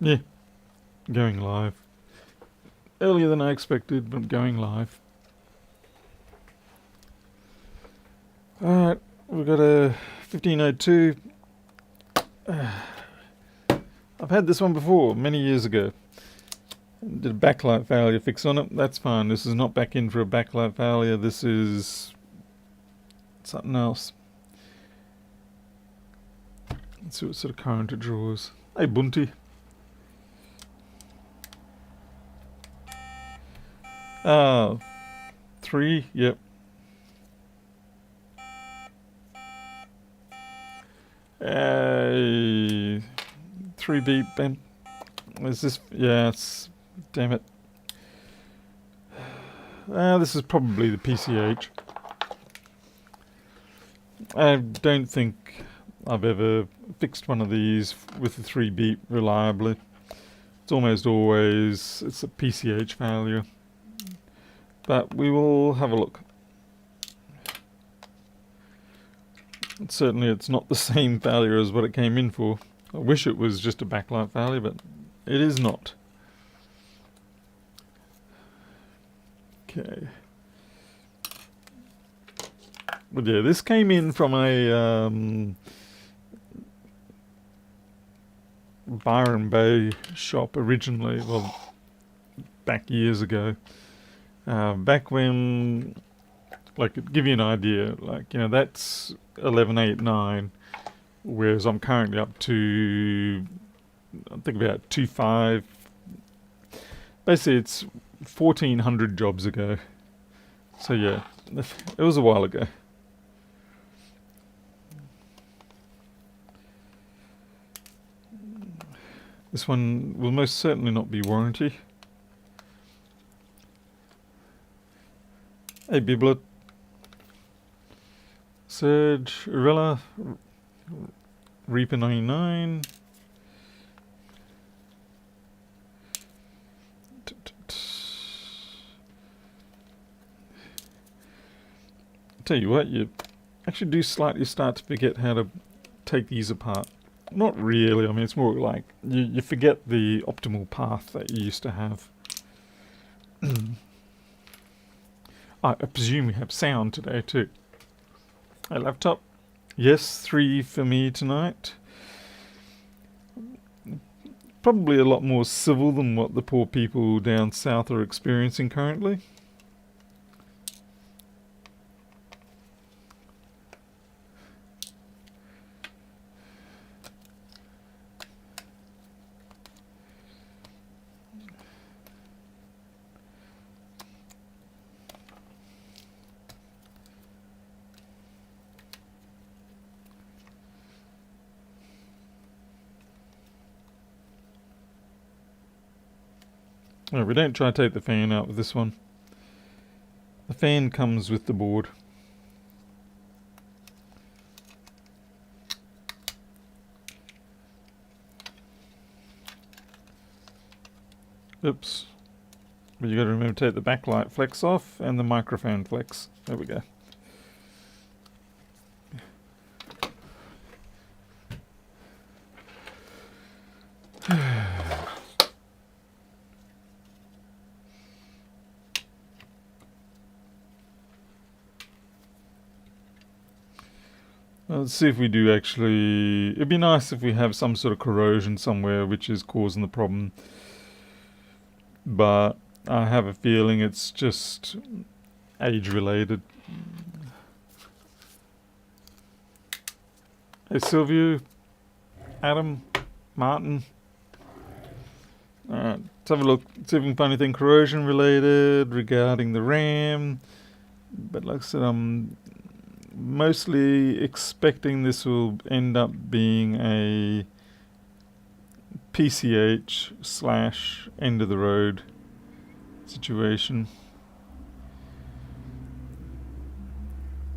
Yeah, going live. Earlier than I expected, but going live. Alright, we've got a 1502. I've had this one before, many years ago. Did a backlight failure fix on it. That's fine. This is not back in for a backlight failure. This is something else. Let's see what sort of current it draws. Hey, Bunty. Ah, 3, yep. Hey, 3 beep, Ben. Is this? Yeah, it's. Damn it. This is probably the PCH. I don't think I've ever fixed one of these with a 3 beep reliably. It's almost always it's a PCH failure. But we will have a look. Certainly it's not the same failure as what it came in for. I wish it was just a backlight failure, but it is not. Okay. But yeah, this came in from a Byron Bay shop originally, well, back years ago. Back when, like, to give you an idea, like, you know, that's 1189, whereas I'm currently up to, I think about 2.5. Basically, it's 1,400 jobs ago. So yeah, it was a while ago. This one will most certainly not be warranty. Hey, Biblet. Surge, Arella, Reaper 99. Tell you what, you actually do slightly start to forget how to take these apart. Not really, I mean, it's more like you forget the optimal path that you used to have. I presume we have sound today too. Hey, laptop. Yes, 3 for me tonight. Probably a lot more civil than what the poor people down south are experiencing currently. No, we don't try to take the fan out with this one. The fan comes with the board. Oops. But you got to remember to take the backlight flex off and the microphone flex. There we go. Let's see if we do actually. It'd be nice if we have some sort of corrosion somewhere which is causing the problem. But I have a feeling it's just age related. Hey Sylvia, Adam, Martin. Alright, let's have a look. See if we can find anything corrosion related regarding the RAM. But like I said, I'm mostly expecting this will end up being a PCH / end of the road situation.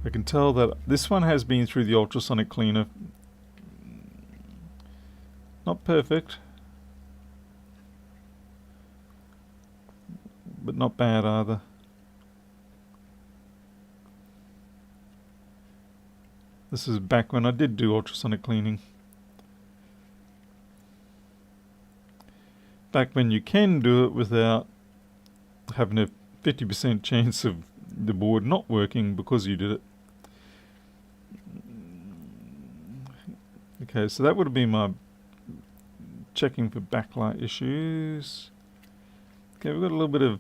I can tell that this one has been through the ultrasonic cleaner. Not perfect, but not bad either. This is back when I did do ultrasonic cleaning. back when you can do it without having a 50% chance of the board not working because you did it. Okay, so that would have been my checking for backlight issues. Okay, we've got a little bit of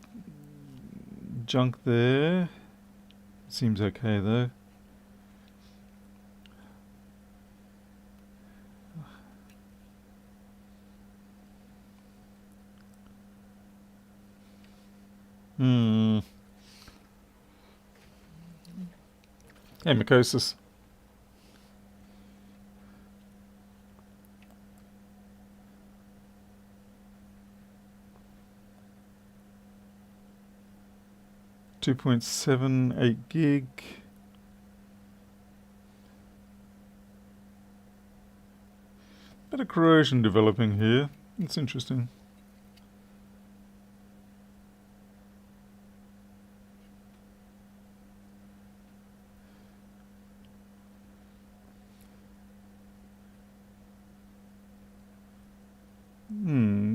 junk there. Seems okay though. Hemicosis. .78 gig. Bit of corrosion developing here. It's interesting.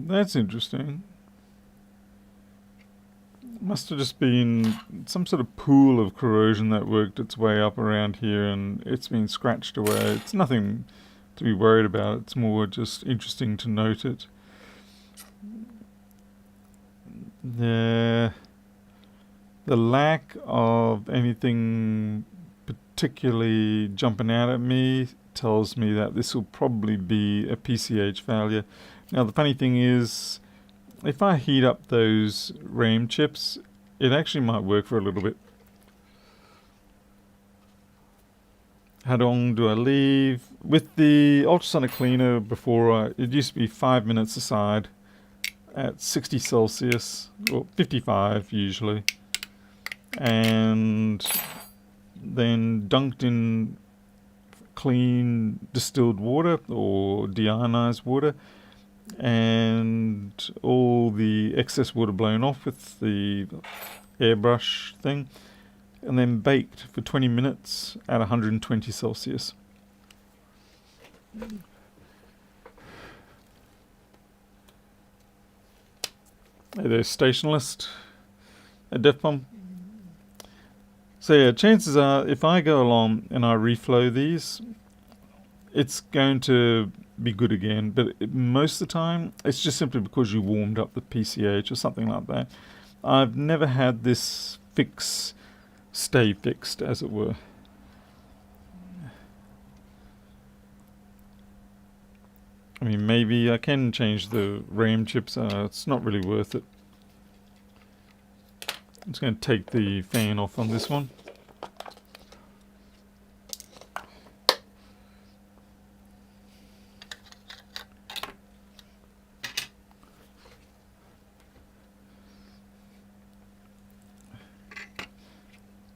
That's interesting. Must have just been some sort of pool of corrosion that worked its way up around here and it's been scratched away. It's nothing to be worried about, it's more just interesting to note it. The lack of anything particularly jumping out at me tells me that this will probably be a PCH failure. Now the funny thing is, if I heat up those RAM chips, it actually might work for a little bit. How long do I leave? With the ultrasonic cleaner before, it used to be 5 minutes aside at 60 Celsius, or 55 usually, and then dunked in clean distilled water or deionized water, and all the excess water blown off with the airbrush thing, and then baked for 20 minutes at 120 Celsius. There's Stationalist, a def pump. So yeah, chances are if I go along and I reflow these, it's going to be good again, but most of the time it's just simply because you warmed up the PCH or something like that. I've never had this fix stay fixed, as it were. I mean, maybe I can change the RAM chips. It's not really worth it. I'm just going to take the fan off on this one.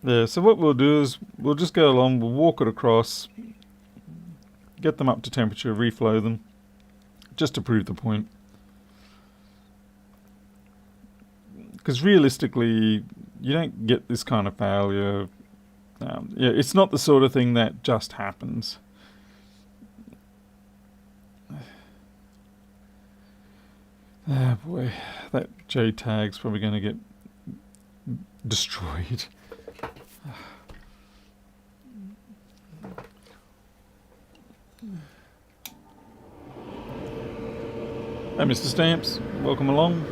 There, so what we'll do is we'll just go along, we'll walk it across, get them up to temperature, reflow them, just to prove the point. Because realistically, you don't get this kind of failure. Yeah, it's not the sort of thing that just happens. Ah boy, that J tag's probably going to get destroyed. Hey Mr. Stamps, welcome along.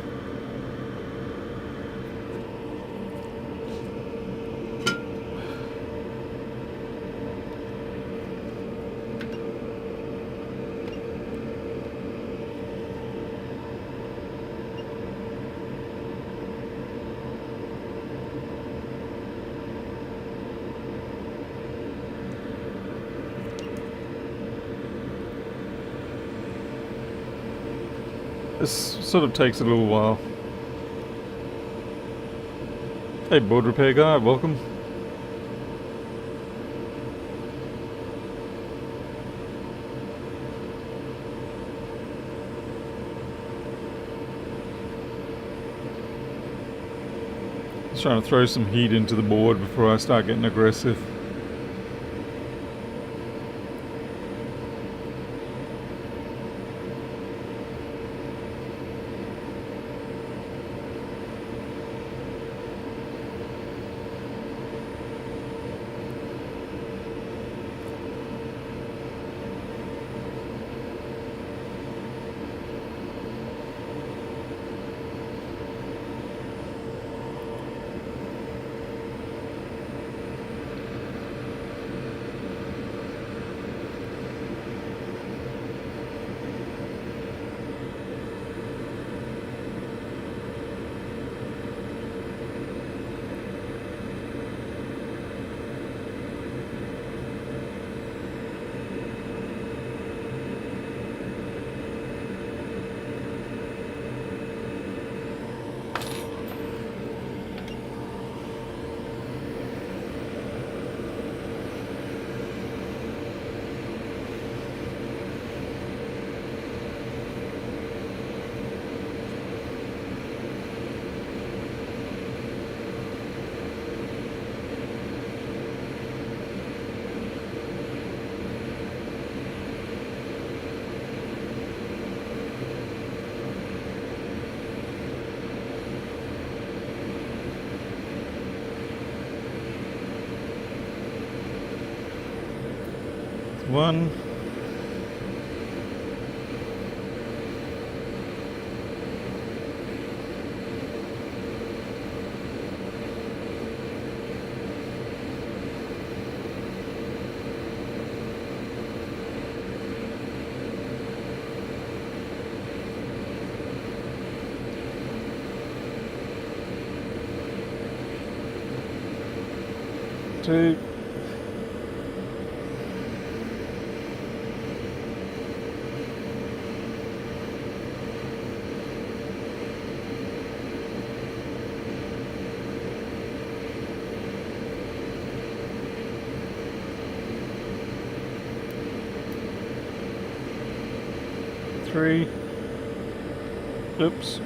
This sort of takes a little while. Hey board repair guy, welcome. Just trying to throw some heat into the board before I start getting aggressive. 1. Two. Three. Oops.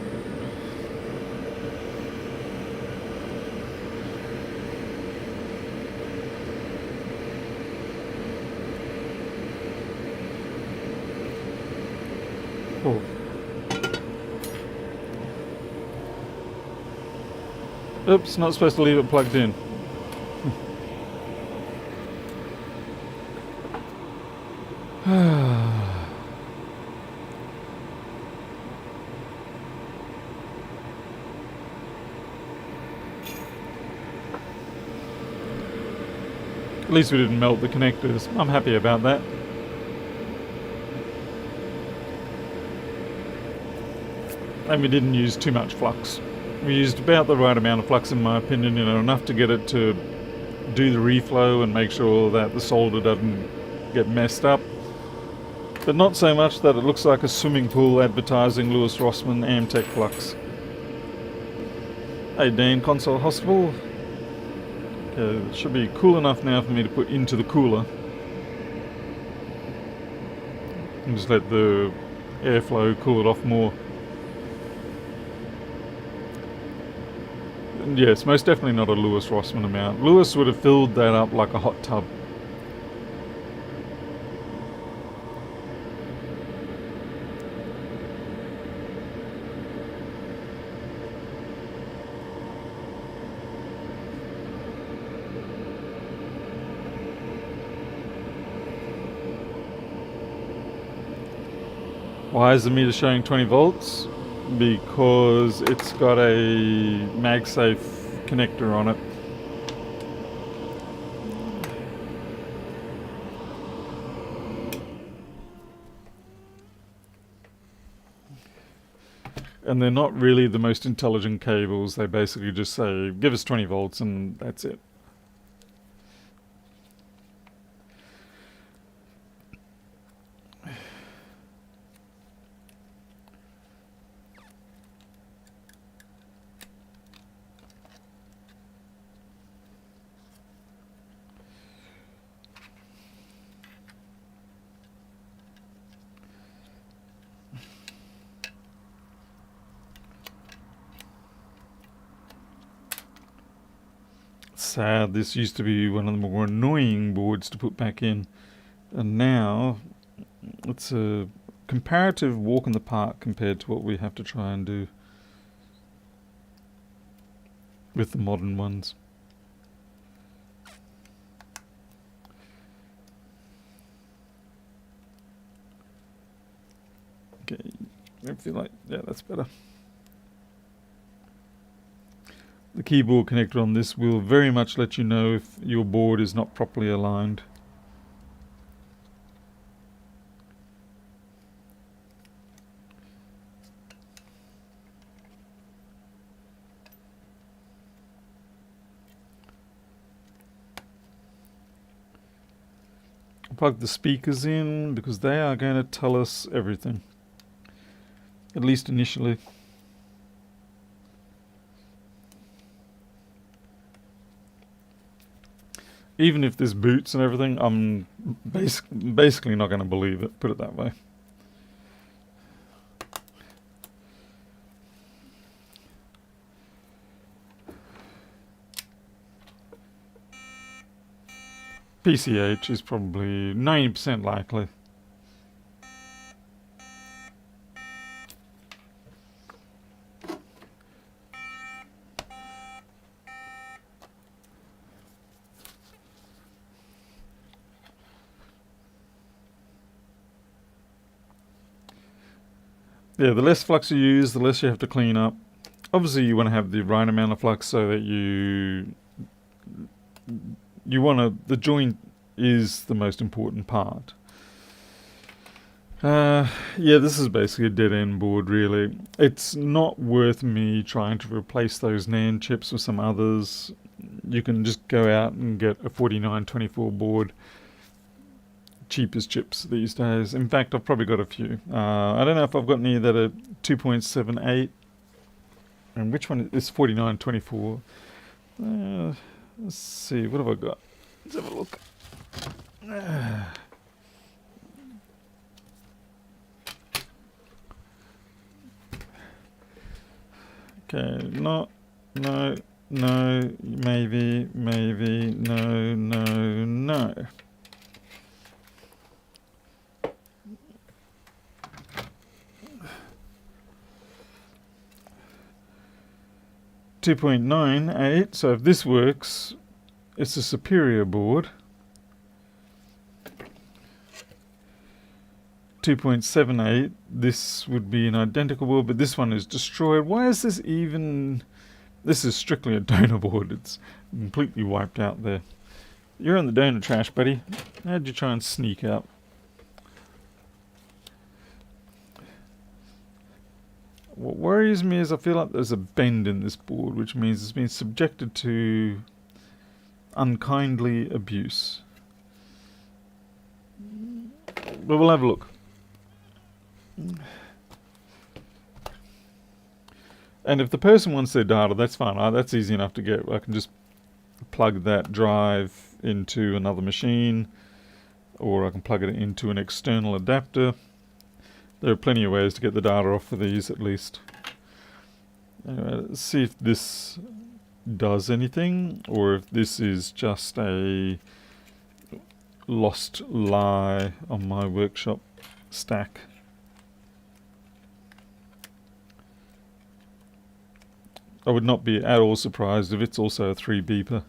Four. Oops, not supposed to leave it plugged in. At least we didn't melt the connectors. I'm happy about that. And we didn't use too much flux. We used about the right amount of flux, in my opinion, you know, enough to get it to do the reflow and make sure that the solder doesn't get messed up. But not so much that it looks like a swimming pool advertising Lewis Rossman Amtech flux. Hey Dan, Console Hospital. Okay, it should be cool enough now for me to put into the cooler. And just let the airflow cool it off more. And yes, most definitely not a Lewis Rossman amount. Lewis would have filled that up like a hot tub. Why is the meter showing 20 volts? Because it's got a MagSafe connector on it. And they're not really the most intelligent cables. They basically just say, give us 20 volts and that's it. Sad, this used to be one of the more annoying boards to put back in, and now it's a comparative walk in the park compared to what we have to try and do with the modern ones. Okay, I feel like, yeah, that's better. The keyboard connector on this will very much let you know if your board is not properly aligned. Plug the speakers in because they are going to tell us everything, at least initially. Even if there's boots and everything, I'm basically not going to believe it, put it that way. PCH is probably 90% likely. Yeah, the less flux you use, the less you have to clean up. Obviously, you want to have the right amount of flux so that the joint is the most important part. Yeah, this is basically a dead-end board, really. It's not worth me trying to replace those NAND chips with some others. You can just go out and get a 4924 board. Cheapest chips these days. In fact, I've probably got a few. I don't know if I've got any that are 2.78. And which one is 4924? Let's see, what have I got? Let's have a look. Okay, no, maybe, no. .98, so if this works, it's a superior board. 2.78, this would be an identical board, but this one is destroyed. Why is this even... This is strictly a donor board. It's completely wiped out there. You're in the donor trash, buddy. How'd you try and sneak out? What worries me is I feel like there's a bend in this board, which means it's been subjected to unkindly abuse. But we'll have a look. And if the person wants their data, that's fine. That's easy enough to get. I can just plug that drive into another machine, or I can plug it into an external adapter. There are plenty of ways to get the data off of these, at least. Anyway, let's see if this does anything, or if this is just a lost lie on my workshop stack. I would not be at all surprised if it's also a 3 beeper.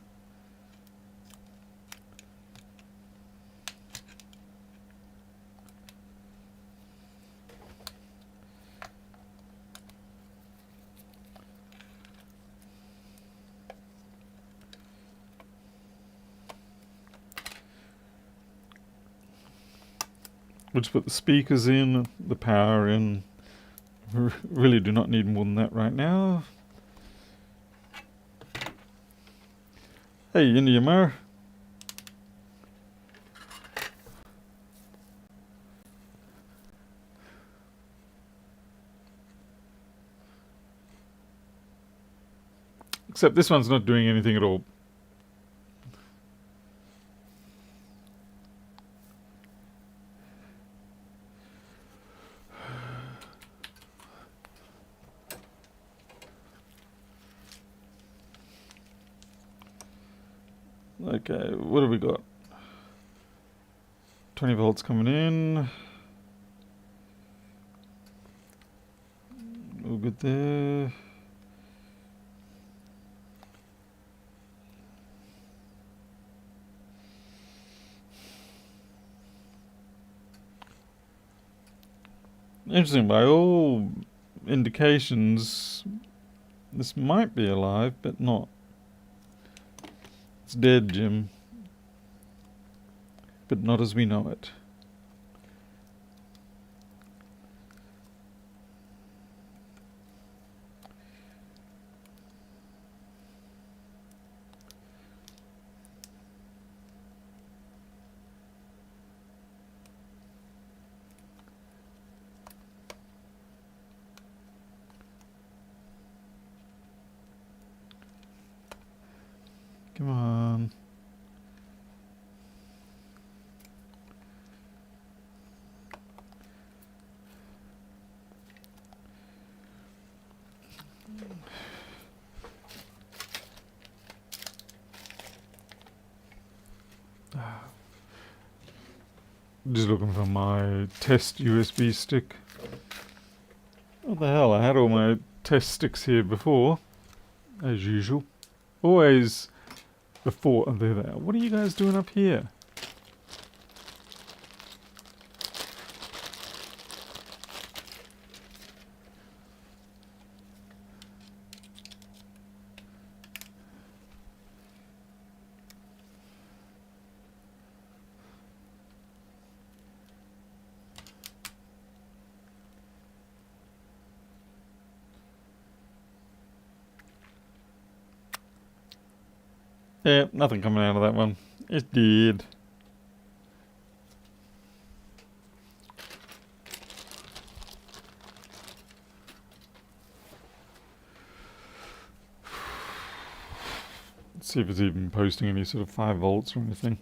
We'll just put the speakers in, the power in. We really do not need more than that right now. Hey, India Mar. Except this one's not doing anything at all. Okay, what have we got? 20 volts coming in. All good there. Interesting, by all indications, this might be alive, but not. It's dead, Jim. But not as we know it. Come on. Just looking for my test USB stick. What the hell? I had all my test sticks here before, as usual. Always before. Oh, there they are. What are you guys doing up here? Yeah, nothing coming out of that one. It did. Let's see if it's even posting any sort of 5 volts or anything.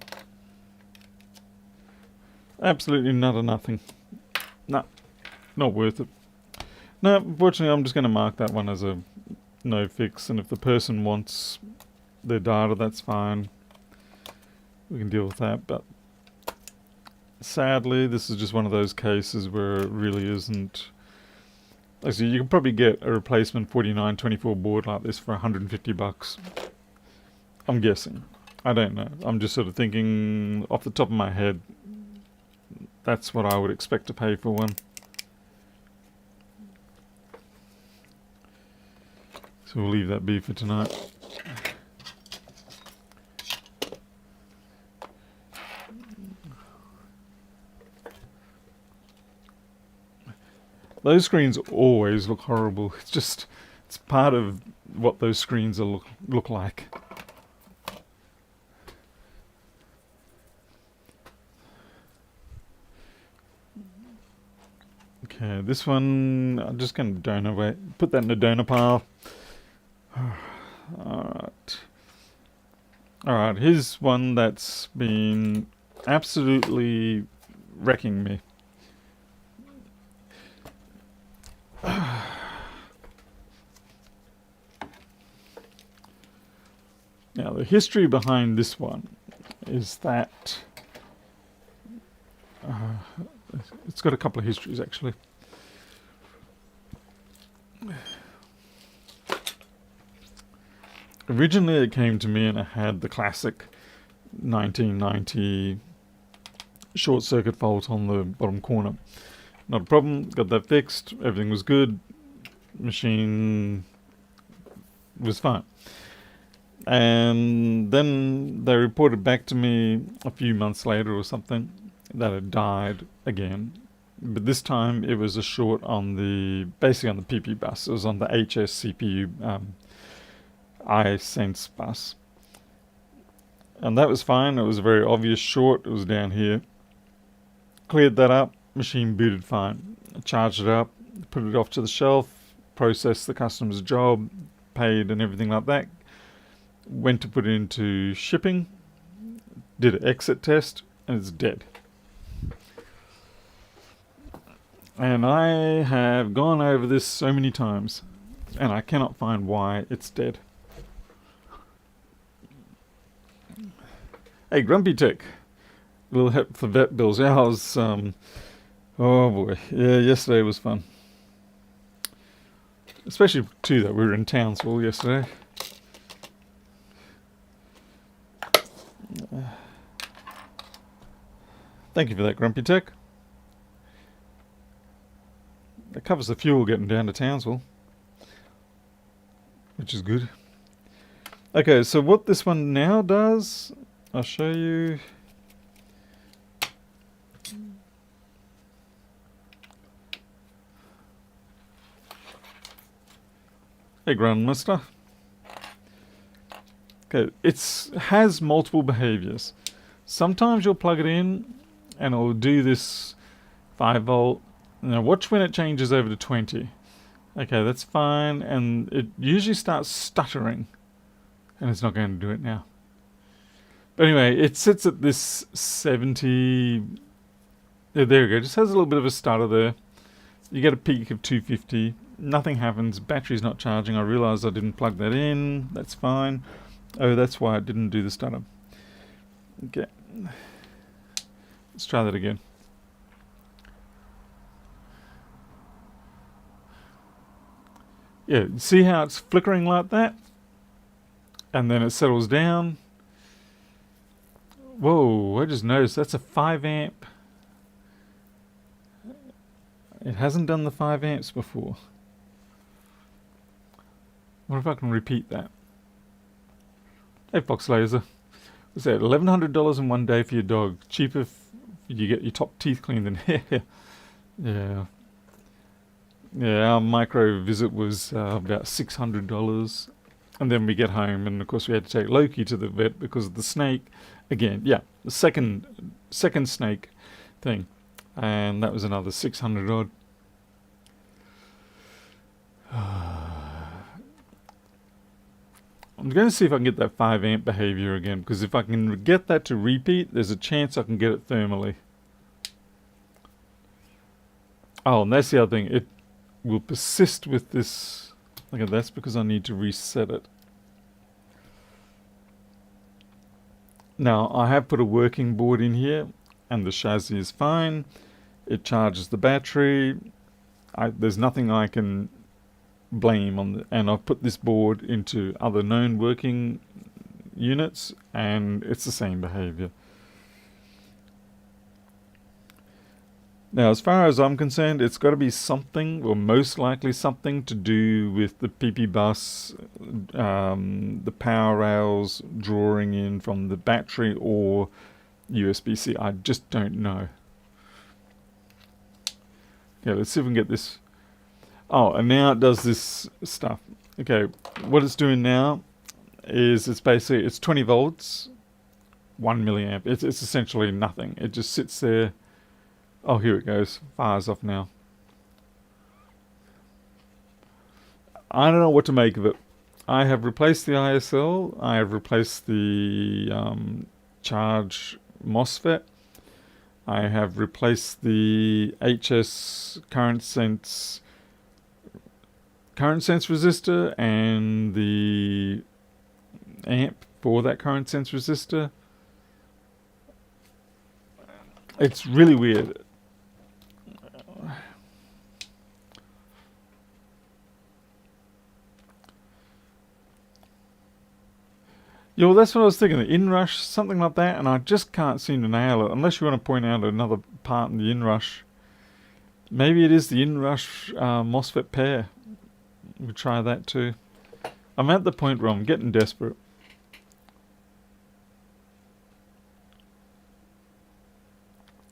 Absolutely not a nothing. Nah, not worth it. No, unfortunately I'm just going to mark that one as a no fix, and if the person wants their data, that's fine. We can deal with that, but sadly this is just one of those cases where it really isn't. Actually, you can probably get a replacement 4924 board like this for 150 bucks. I'm guessing. I don't know. I'm just sort of thinking off the top of my head. That's what I would expect to pay for one. So we'll leave that be for tonight. Those screens always look horrible. It's just, it's part of what those screens look like. Okay, this one, I'm just going to donor away. Put that in the donor pile. Alright. Alright, here's one that's been absolutely wrecking me. Now, the history behind this one is that it's got a couple of histories actually. Originally it came to me and it had the classic 1990 short circuit fault on the bottom corner. Not a problem, got that fixed, everything was good, machine was fine. And then they reported back to me a few months later or something that it died again. But this time it was a short on the, basically on the PP bus. It was on the HS CPU iSense bus. And that was fine. It was a very obvious short. It was down here. Cleared that up. Machine booted fine. I charged it up, put it off to the shelf, processed the customer's job, paid and everything like that. Went to put it into shipping, did an exit test, and it's dead. And I have gone over this so many times, and I cannot find why it's dead. Hey, Grumpy Tech. A little help for vet bills. Yeah, I was, oh boy. Yeah, yesterday was fun. Especially, too, that we were in Townsville yesterday. Thank you for that, Grumpy Tech. That covers the fuel getting down to Townsville, which is good. Okay, so what this one now does, I'll show you. Hey, Grandmaster. Okay, it has multiple behaviors. Sometimes you'll plug it in and it'll do this 5 volt. Now watch when it changes over to 20. Okay, that's fine, and it usually starts stuttering. And it's not going to do it now. But anyway, it sits at this 70... Yeah, there we go, just has a little bit of a stutter there. You get a peak of 250. Nothing happens, battery's not charging. I realised I didn't plug that in. That's fine. Oh, that's why it didn't do the stutter. Okay. Let's try that again. Yeah, see how it's flickering like that? And then it settles down. Whoa, I just noticed that's a 5 amp. It hasn't done the 5 amps before. What if I can repeat that? Hey, Fox Laser. What's that? $1,100 in one day for your dog. Cheaper if you get your top teeth cleaned than hair. Yeah. Yeah, our micro visit was about $600. And then we get home, and of course we had to take Loki to the vet because of the snake. Again, yeah, the second snake thing, and that was another 600 odd. I'm going to see if I can get that 5 amp behavior again, because if I can get that to repeat, there's a chance I can get it thermally. Oh, and that's the other thing. It will persist with this. Okay, that's because I need to reset it. Now, I have put a working board in here, and the chassis is fine. It charges the battery. There's nothing I can blame on, and I've put this board into other known working units, and it's the same behavior. Now, as far as I'm concerned, it's got to be something, or most likely something, to do with the PP bus, the power rails drawing in from the battery, or USB-C. I just don't know. Okay, let's see if we can get this. Oh, and now it does this stuff. Okay, what it's doing now is it's 20 volts, 1 milliamp. It's essentially nothing. It just sits there. Oh, here it goes. Fires off now. I don't know what to make of it. I have replaced the ISL. I have replaced the charge MOSFET. I have replaced the HS current sense resistor and the amp for that current sense resistor. It's really weird. Yeah, well, that's what I was thinking. The Inrush, something like that, and I just can't seem to nail it. Unless you want to point out another part in the Inrush. Maybe it is the Inrush MOSFET pair. We'll try that too. I'm at the point where I'm getting desperate.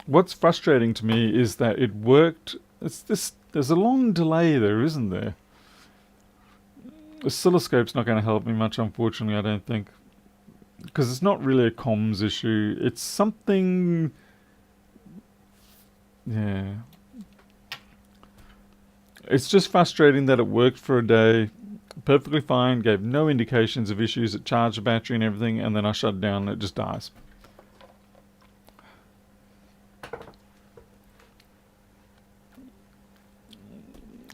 What's frustrating to me is that it worked. There's a long delay there, isn't there? The oscilloscope's not going to help me much, unfortunately, I don't think. Because it's not really a comms issue. It's something... Yeah. It's just frustrating that it worked for a day, perfectly fine, gave no indications of issues, it charged the battery and everything, and then I shut it down and it just dies.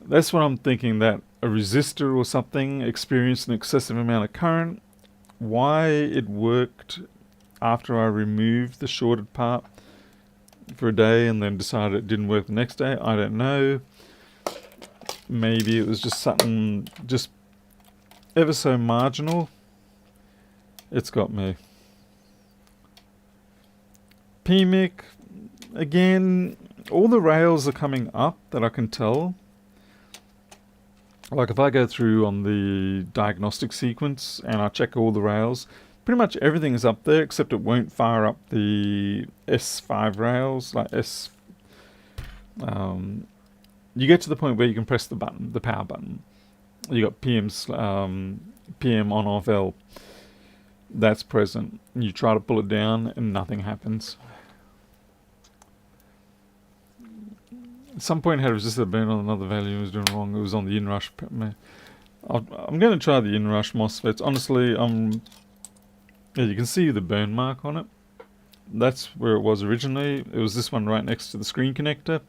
That's what I'm thinking, that a resistor or something experienced an excessive amount of current. Why it worked after I removed the shorted part for a day and then decided it didn't work the next day, I don't know. Maybe it was just something just ever so marginal. It's got me. PMIC, again, all the rails are coming up that I can tell. Like if I go through on the diagnostic sequence and I check all the rails, pretty much everything is up there except it won't fire up the S5 rails, like you get to the point where you can press the button, the power button. You got PM on off L. That's present. You try to pull it down and nothing happens. At some point, had resistor been on another value, it was doing wrong. It was on the Inrush. I'm going to try the Inrush MOSFETs. Honestly, yeah, you can see the burn mark on it. That's where it was originally. It was this one right next to the screen connector.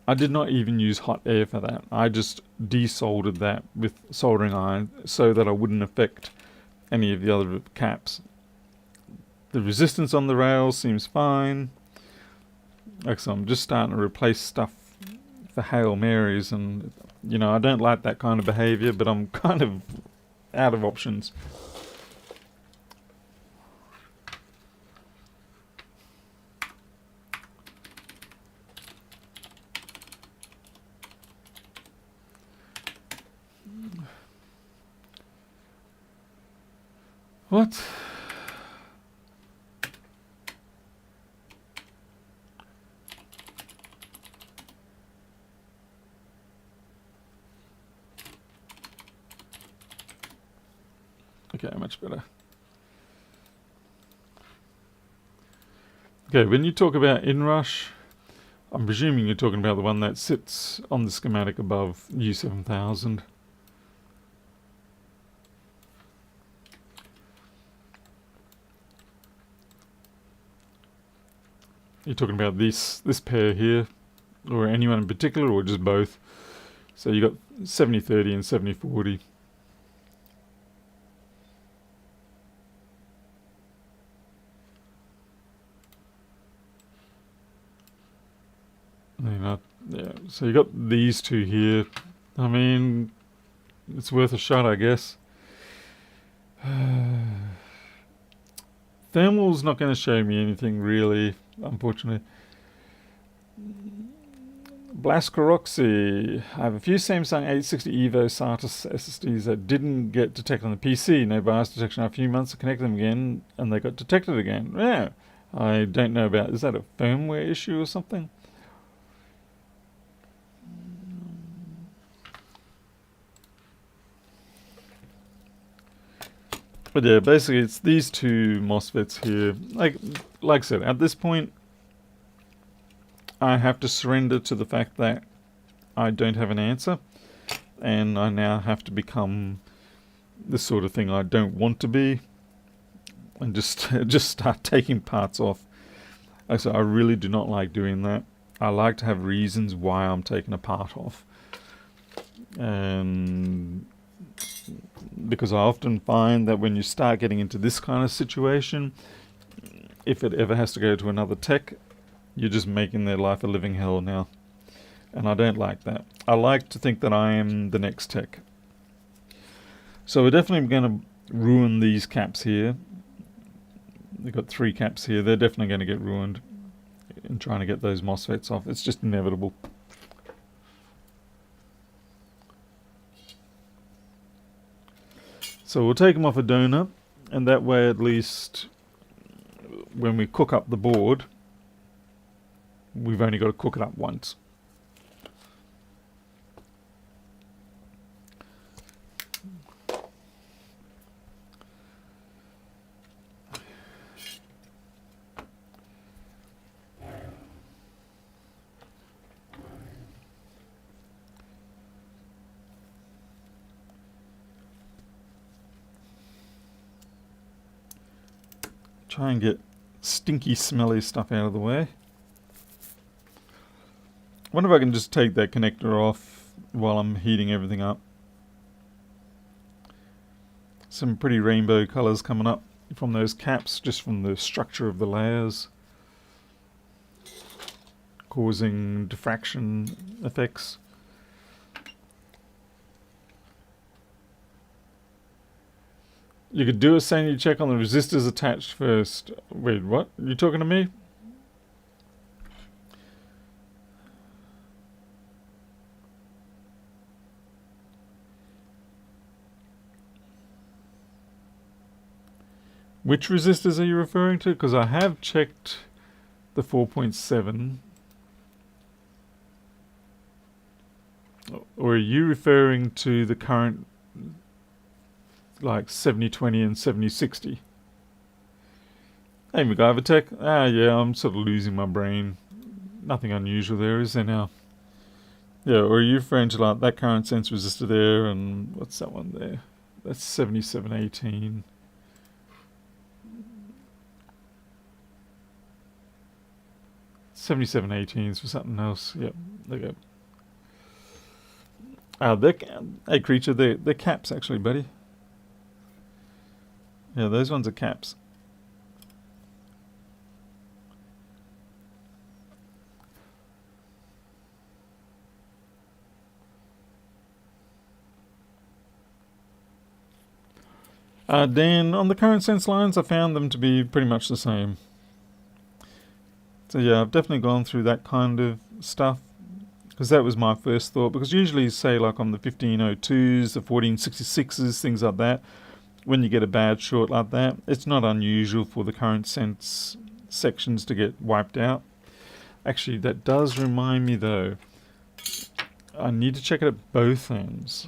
I did not even use hot air for that. I just desoldered that with soldering iron so that I wouldn't affect any of the other caps. The resistance on the rails seems fine. Like so, I'm just starting to replace stuff for Hail Marys, and you know, I don't like that kind of behavior, but I'm kind of out of options. What? Okay, much better. Okay, when you talk about Inrush, I'm presuming you're talking about the one that sits on the schematic above U7000. You're talking about this pair here, or anyone in particular, or just both? So you got 7030 and 7040. Yeah, so you got these two here. I mean, it's worth a shot, I guess. Thermal's not going to show me anything really, unfortunately. Blaskoroxy. I have a few Samsung 860 EVO SATA SSDs that didn't get detected on the PC. No BIOS detection after a few months to connect them again, and they got detected again. Yeah, I don't know about. Is that a firmware issue or something? But yeah, basically it's these two MOSFETs here. Like I said, at this point, I have to surrender to the fact that I don't have an answer, and I now have to become the sort of thing I don't want to be, and just start taking parts off. Like I said, I really do not like doing that. I like to have reasons why I'm taking a part off, and because I often find that when you start getting into this kind of situation, if it ever has to go to another tech, you're just making their life a living hell now. And I don't like that. I like to think that I am the next tech. So we're definitely going to ruin these caps here. They've got 3 caps here. They're definitely going to get ruined in trying to get those MOSFETs off. It's just inevitable. So we'll take them off a donor, and that way at least when we cook up the board, we've only got to cook it up once. Try and get stinky, smelly stuff out of the way. I wonder if I can just take that connector off while I'm heating everything up. Some pretty rainbow colors coming up from those caps, just from the structure of the layers, causing diffraction effects. You could do a sanity check on the resistors attached first. Wait, what? You talking to me? Which resistors are you referring to? Because I have checked the 4.7. Or are you referring to the current, like 7020 and 7060? Hey, MacGyver Tech. Ah, yeah, I'm sort of losing my brain. Nothing unusual there, is there now? Yeah, or are you referring to like that current sense resistor there, and what's that one there? That's 7718. $77.18 for something else. Yep, there you go. Hey, creature, they're caps actually, buddy. Yeah, those ones are caps. Dan, on the current sense lines, I found them to be pretty much the same. So yeah, I've definitely gone through that kind of stuff, because that was my first thought. Because usually, say like on the 1502s, the 1466s, things like that, when you get a bad short like that, it's not unusual for the current sense sections to get wiped out. Actually, that does remind me though, I need to check it at both ends.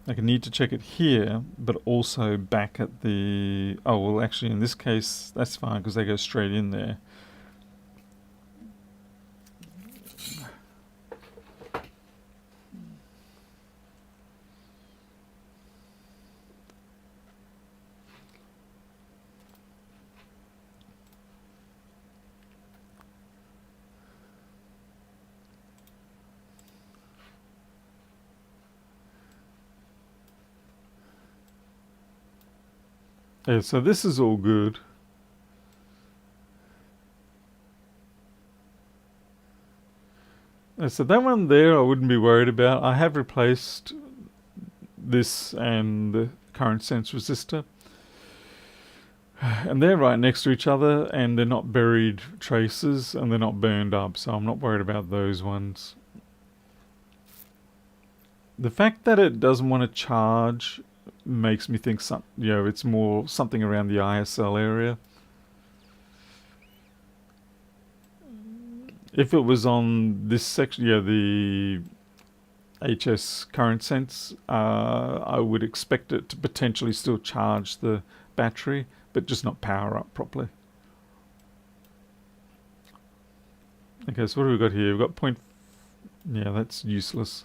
Like I need to check it here, but also back at the... Oh, well, actually, in this case, that's fine because they go straight in there. Yeah, so this is all good. So that one there I wouldn't be worried about. I have replaced this and the current sense resistor. And they're right next to each other and they're not buried traces and they're not burned up, so I'm not worried about those ones. The fact that it doesn't want to charge makes me think it's more something around the ISL area. If it was on this section, the HS current sense, I would expect it to potentially still charge the battery, but just not power up properly. Okay, so what do we got here? We've got point... Yeah, that's useless.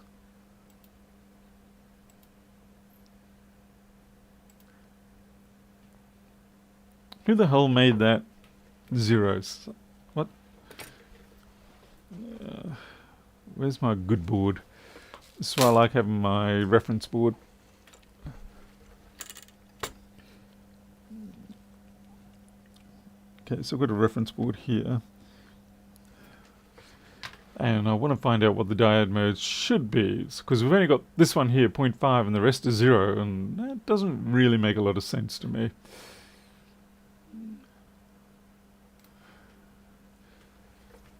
Who the hell made that zeros? What? Where's my good board? This is why I like having my reference board. Okay, so I've got a reference board here. And I want to find out what the diode modes should be. Because we've only got this one here, 0.5, and the rest is 0. And that doesn't really make a lot of sense to me.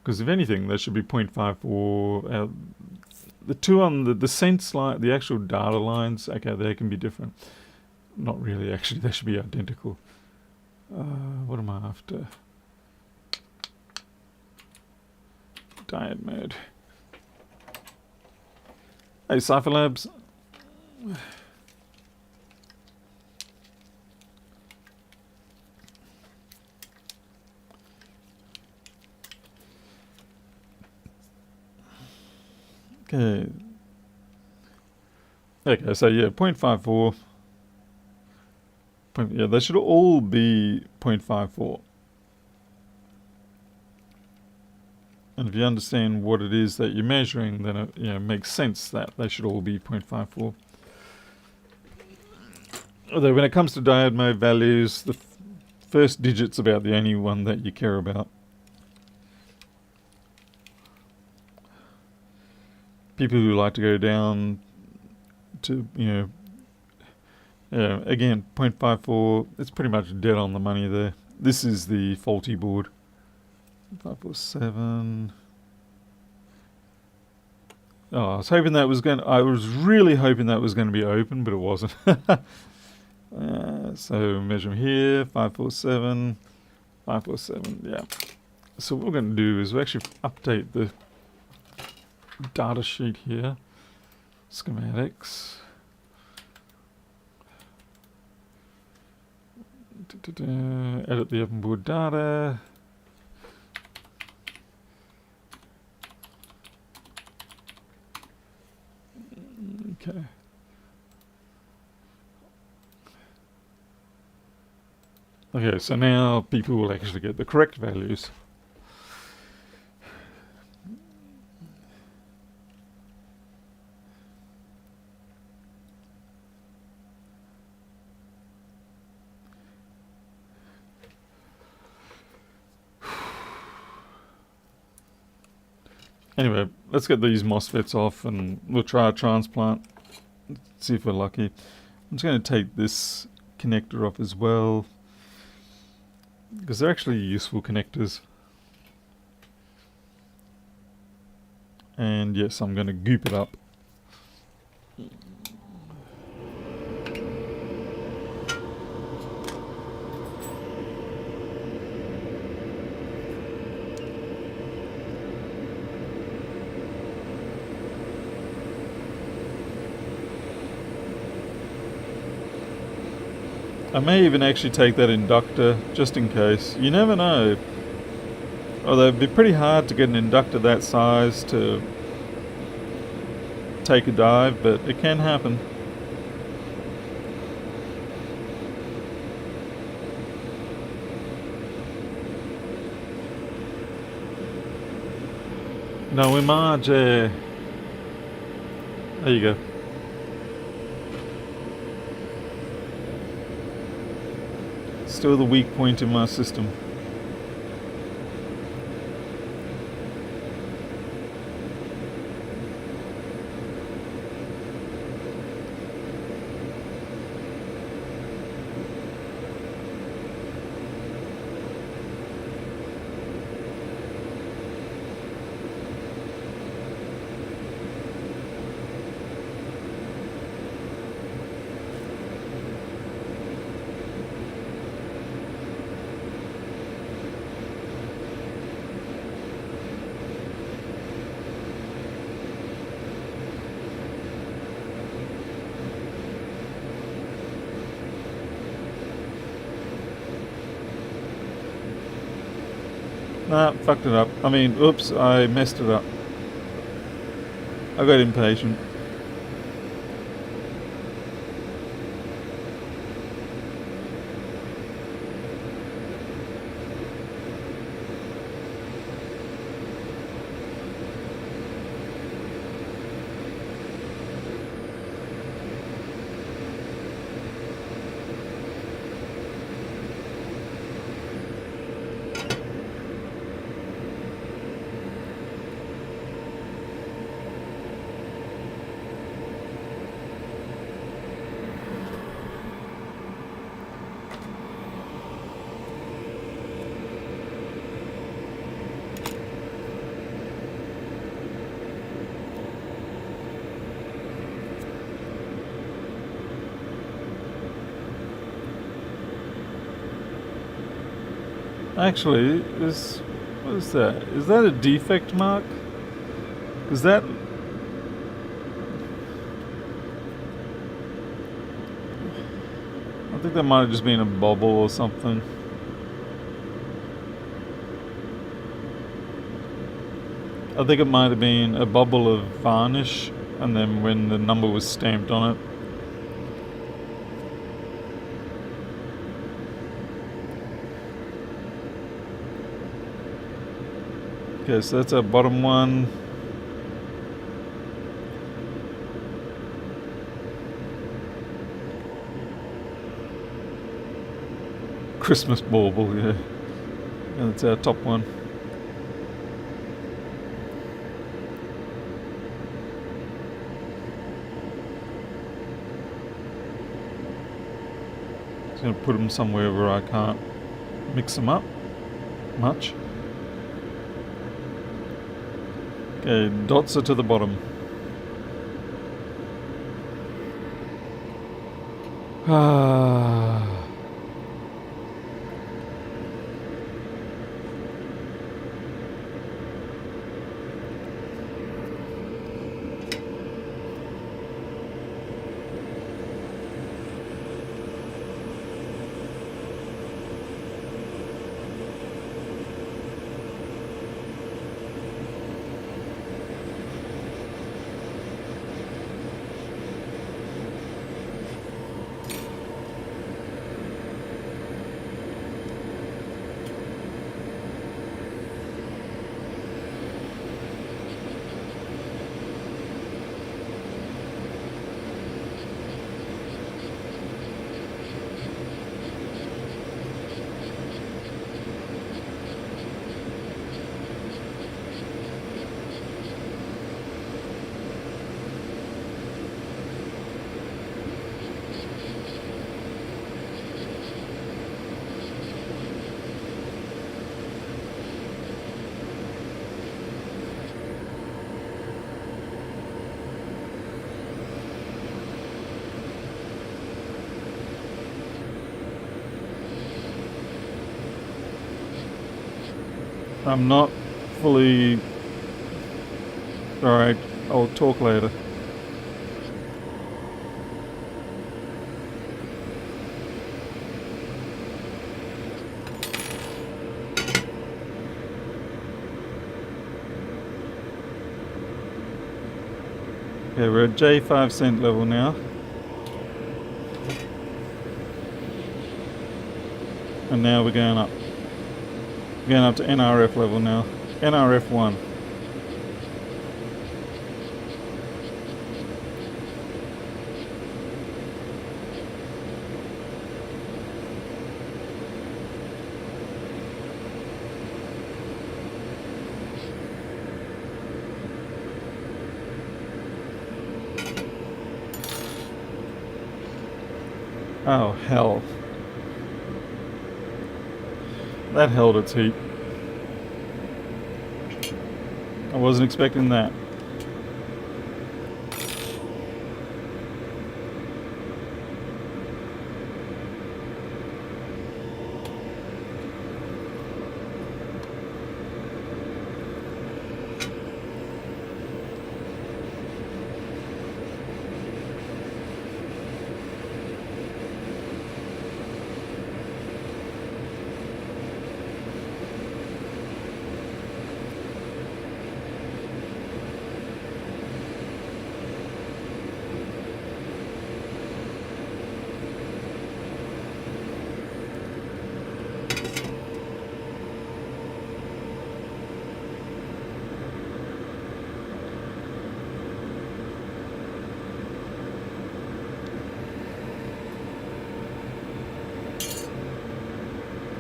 Because if anything, there should be 0.5 for the two on the sense line, the actual data lines. Okay, they can be different. Not really, actually. They should be identical. What am I after? Diode mode. Hey, Cypher Labs. Okay. Okay, so yeah, 0.54. Yeah, they should all be 0.54. And if you understand what it is that you're measuring, then it makes sense that they should all be 0.54. Although when it comes to diode mode values, the first digit's about the only one that you care about. People who like to go down to, again, 0.54, it's pretty much dead on the money there. This is the faulty board. 547. Oh, I was really hoping that was going to be open, but it wasn't. So measure them here, 547, 547, yeah. So what we're going to do is we actually update the data sheet here. Schematics. Edit the open board data. Okay. Okay, so now people will actually get the correct values. Anyway, let's get these MOSFETs off and we'll try a transplant. See if we're lucky. I'm just going to take this connector off as well, because they're actually useful connectors. And yes, I'm going to goop it up. I may even actually take that inductor just in case. You never know. Although it'd be pretty hard to get an inductor that size to take a dive, but it can happen. No image. There you go. Still the weak point in my system. Nah, fucked it up. I mean, oops, I messed it up. I got impatient. Actually, what is that? Is that a defect mark? Is that... I think that might have just been a bubble or something. I think it might have been a bubble of varnish, and then when the number was stamped on it. Okay, so that's our bottom one. Christmas bauble, yeah. And that's our top one. Just gonna put them somewhere where I can't mix them up much. Okay, dots are to the bottom. Ah. I'm not fully... Alright, I'll talk later. Okay, we're at J5 cent level now. And now we're going up. We're going up to NRF level now. NRF 1. Oh, hell. That held its heat. I wasn't expecting that.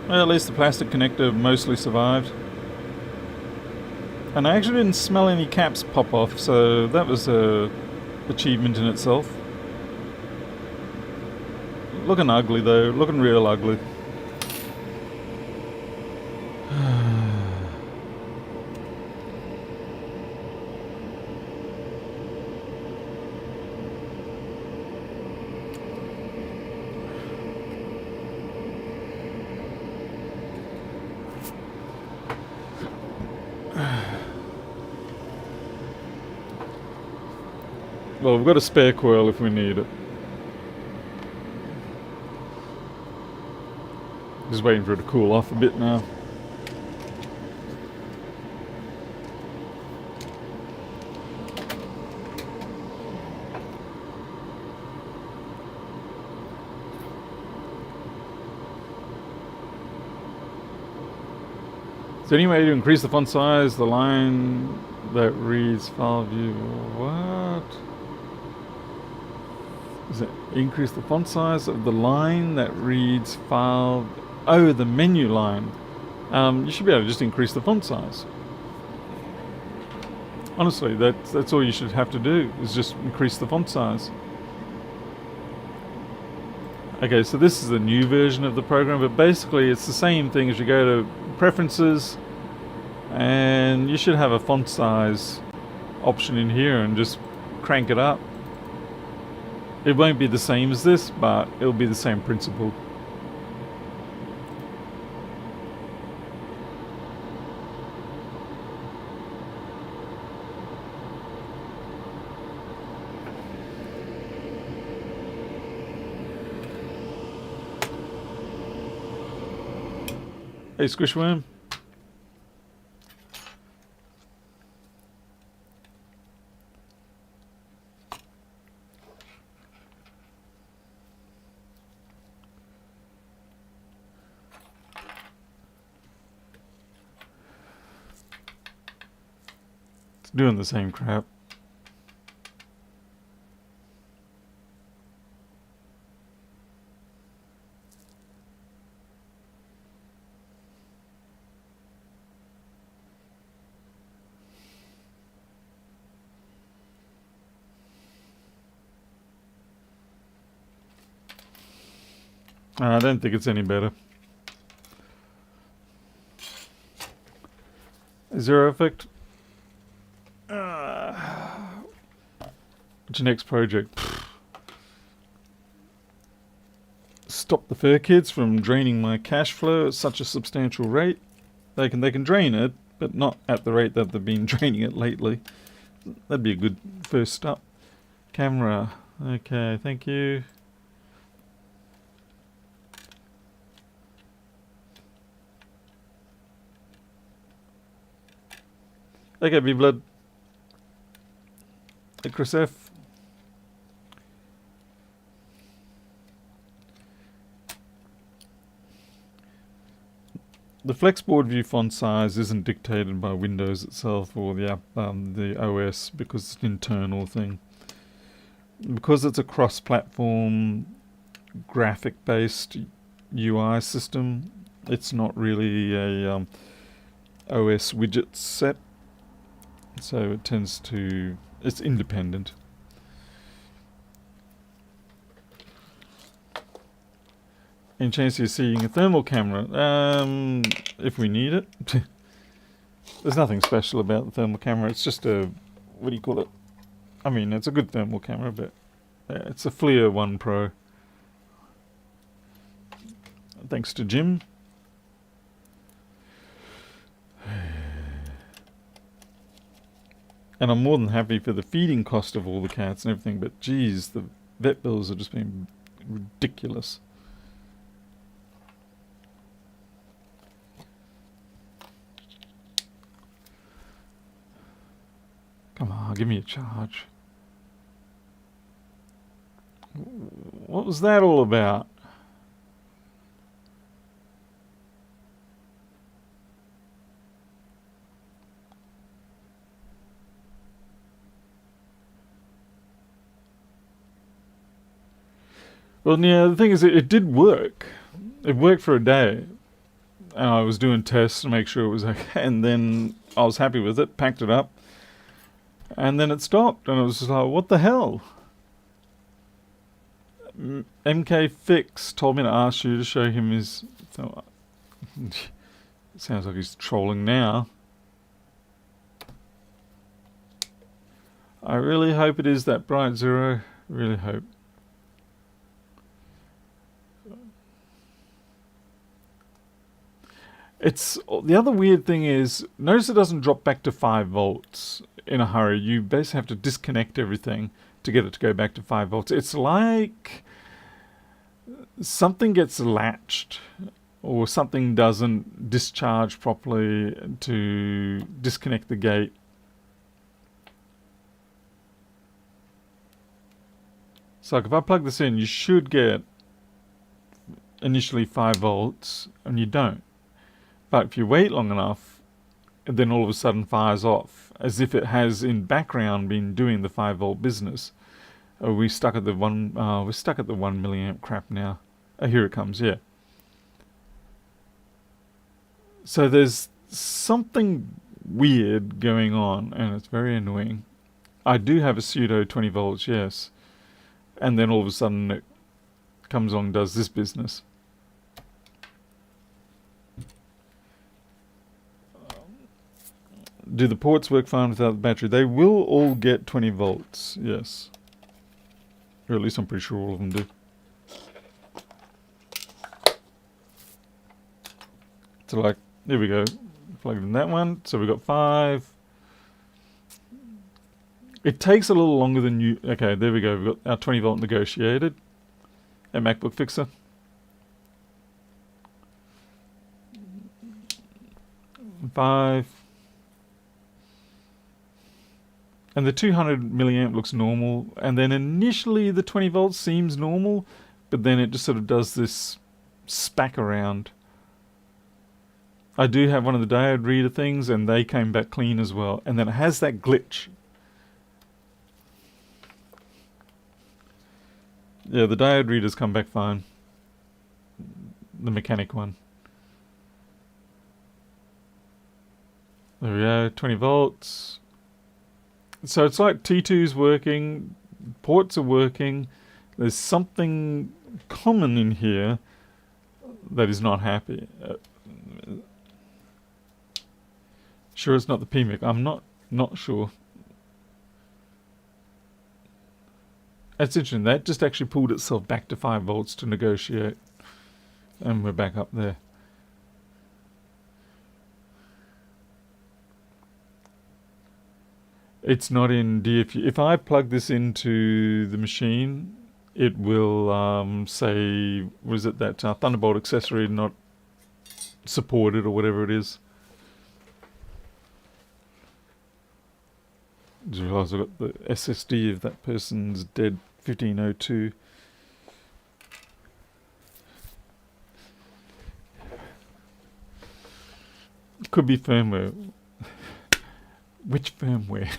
Well, at least the plastic connector mostly survived. And I actually didn't smell any caps pop off, so that was a achievement in itself. Looking ugly though, looking real ugly. Well, we've got a spare coil if we need it. Just waiting for it to cool off a bit now. Is there any way to increase the font size? The line that reads file view. What? Is it increase the font size of the line that reads file? Oh, the menu line. You should be able to just increase the font size. Honestly, that's all you should have to do is just increase the font size. Okay, so this is the new version of the program, but basically it's the same thing as you go to preferences, and you should have a font size option in here and just crank it up. It won't be the same as this, but it'll be the same principle. Hey, Squishworm. It's doing the same crap. I don't think it's any better. Zero effect. What's your next project? Stop the fur kids from draining my cash flow at such a substantial rate. They can drain it, but not at the rate that they've been draining it lately. That'd be a good first step. Camera. Okay, thank you. Okay, B-Blood. Chris F. The Flexboard view font size isn't dictated by Windows itself or the OS because it's an internal thing. Because it's a cross-platform graphic-based UI system, it's not really a OS widget set, so it tends to, it's independent. Any chance you're seeing a thermal camera? If we need it. There's nothing special about the thermal camera. It's just a, what do you call it? I mean, it's a good thermal camera, but it's a FLIR 1 Pro. Thanks to Jim. And I'm more than happy for the feeding cost of all the cats and everything, but geez, the vet bills are just being ridiculous. Come on, give me a charge. What was that all about? Well, yeah, the thing is, it did work. It worked for a day. And I was doing tests to make sure it was okay. And then I was happy with it, packed it up. And then it stopped. And it was just like, what the hell? MK Fix told me to ask you to show him his... So, sounds like he's trolling now. I really hope it is that bright zero. Really hope. It's the other weird thing is, notice it doesn't drop back to 5 volts in a hurry. You basically have to disconnect everything to get it to go back to 5 volts. It's like something gets latched or something doesn't discharge properly to disconnect the gate. So like if I plug this in, you should get initially 5 volts and you don't. But if you wait long enough, it then all of a sudden fires off, as if it has in background been doing the 5 volt business. We're stuck at the 1 milliamp crap now. Oh, here it comes, yeah. So there's something weird going on, and it's very annoying. I do have a pseudo 20 volts, yes. And then all of a sudden it comes on and does this business. Do the ports work fine without the battery? They will all get 20 volts, yes. Or at least I'm pretty sure all of them do. So like, there we go. Plug it in that one. So we've got 5. It takes a little longer than you... Okay, there we go. We've got our 20 volt negotiated. A MacBook fixer. Five. And the 200 milliamp looks normal, and then initially the 20 volts seems normal, but then it just sort of does this spack around. I do have one of the diode reader things, and they came back clean as well. And then it has that glitch. Yeah, the diode readers come back fine. The mechanic one. There we go, 20 volts. So it's like T2's working, ports are working. There's something common in here that is not happy. Sure it's not the PMIC. I'm not sure. That's interesting. That just actually pulled itself back to 5 volts to negotiate. And we're back up there. It's not in DFU. If I plug this into the machine, it will say, was it that Thunderbolt accessory not supported or whatever it is. Just realised I've got the SSD of that person's dead 1502. Could be firmware. Which firmware?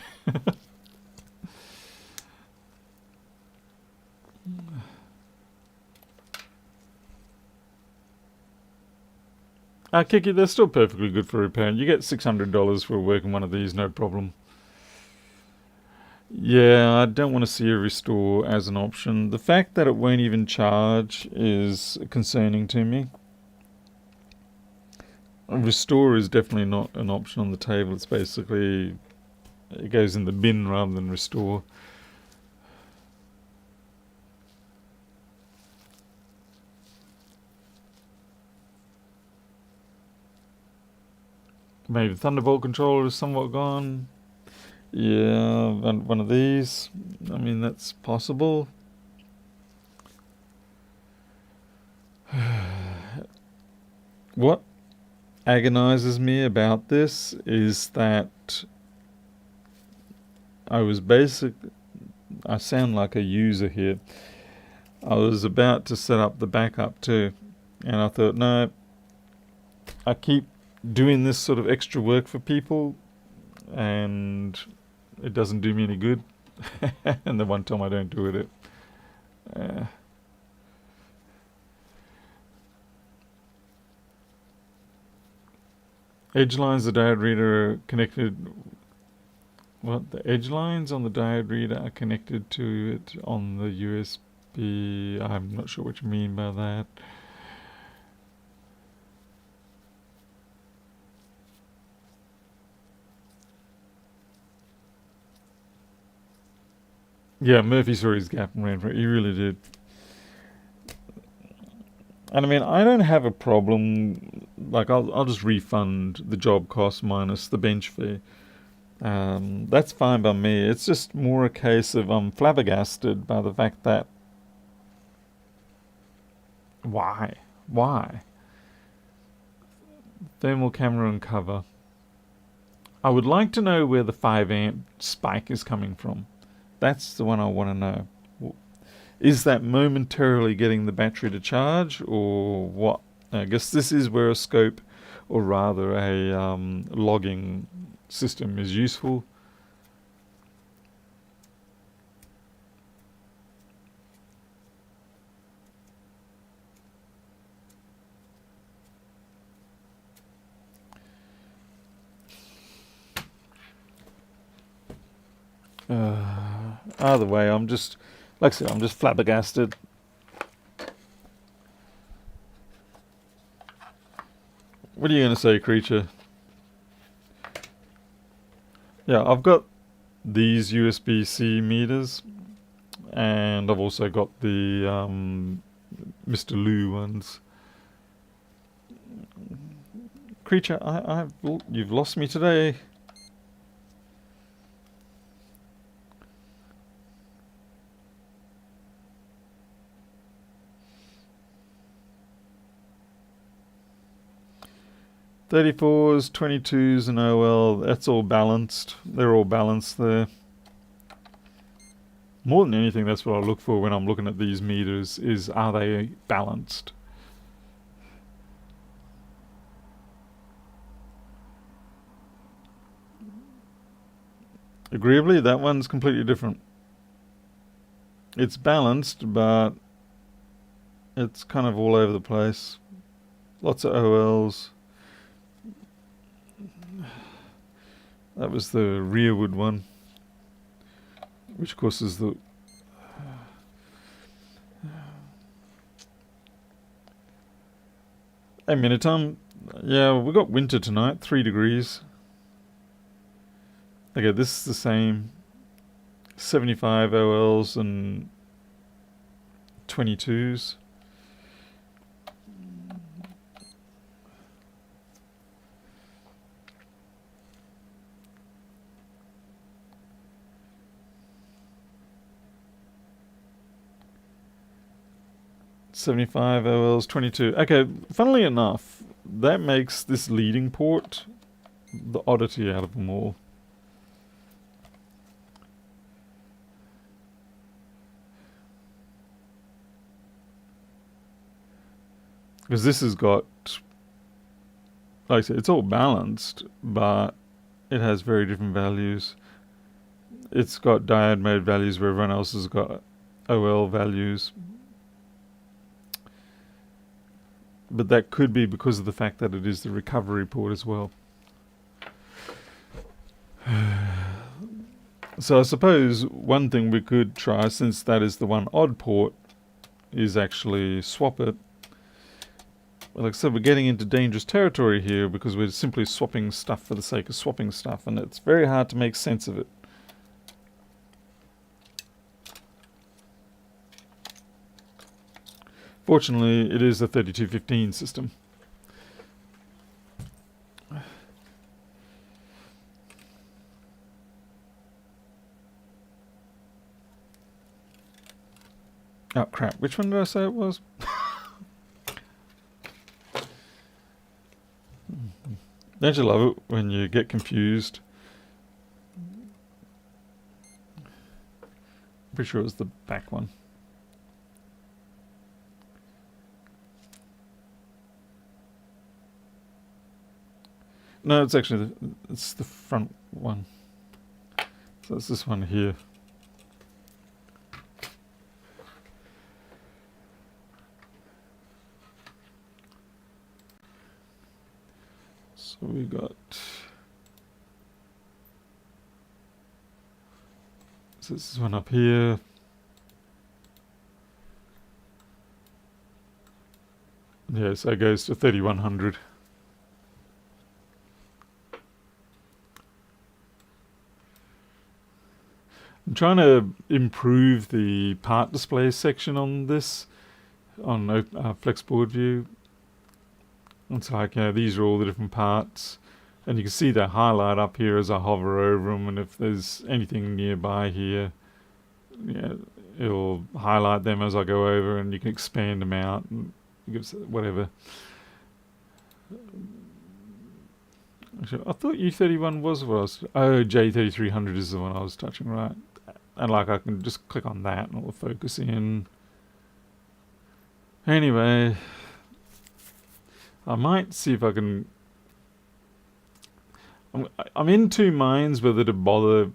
Kiki, they're still perfectly good for repair. You get $600 for working one of these, no problem. Yeah, I don't want to see a restore as an option. The fact that it won't even charge is concerning to me. A restore is definitely not an option on the table. It's basically, it goes in the bin rather than restore. Maybe the Thunderbolt controller is somewhat gone. Yeah, one of these. I mean, that's possible. What agonizes me about this is that I sound like a user here. I was about to set up the backup too, and I thought, no, I keep doing this sort of extra work for people, and it doesn't do me any good. And the one time I don't do it, edge lines, the diode reader are connected. What? The edge lines on the diode reader are connected to it on the USB. I'm not sure what you mean by that. Yeah, Murphy saw his gap and ran for it. He really did. And I mean, I don't have a problem. Like, I'll just refund the job cost minus the bench fee. That's fine by me. It's just more a case of I'm flabbergasted by the fact that why thermal camera and cover. I would like to know where the 5 amp spike is coming from. That's the one I want to know. Is that momentarily getting the battery to charge, or what? I guess this is where a scope, or rather a logging system, is useful. Either way, I'm just, like I said, I'm just flabbergasted. What are you going to say, creature? Yeah, I've got these USB-C meters, and I've also got the Mr. Lou ones. Creature, you've lost me today. .34s, 22s, and OL, that's all balanced. They're all balanced there. More than anything, that's what I look for when I'm looking at these meters, is are they balanced? Agreeably, that one's completely different. It's balanced, but it's kind of all over the place. Lots of OLs. That was the rearward one, which of course is the... Hey Minitum, yeah, we got winter tonight, 3 degrees. Okay, this is the same. 75 OLs and 22s. .75 OLs, 22. Okay, funnily enough, that makes this leading port the oddity out of them all. Because this has got, like I said, it's all balanced, but it has very different values. It's got diode mode values where everyone else has got OL values. But that could be because of the fact that it is the recovery port as well. So I suppose one thing we could try, since that is the one odd port, is actually swap it. Like I said, we're getting into dangerous territory here because we're simply swapping stuff for the sake of swapping stuff, and it's very hard to make sense of it. Fortunately, it is a 3215 system. Oh crap, which one did I say it was? Don't you love it when you get confused? Pretty sure it was the back one. No, it's actually it's the front one. So it's this one here. So we got, so this is one up here. Yeah, so it goes to 3100. I'm trying to improve the part display section on this, on Flexboard View. It's like, you know, these are all the different parts, and you can see the highlight up here as I hover over them, and if there's anything nearby here, yeah, it'll highlight them as I go over, and you can expand them out and give whatever. Actually, I thought U31 was what I was. Oh, J3300 is the one I was touching, right? And like I can just click on that and it'll focus in. Anyway, I might see if I can. I'm in two minds whether to bother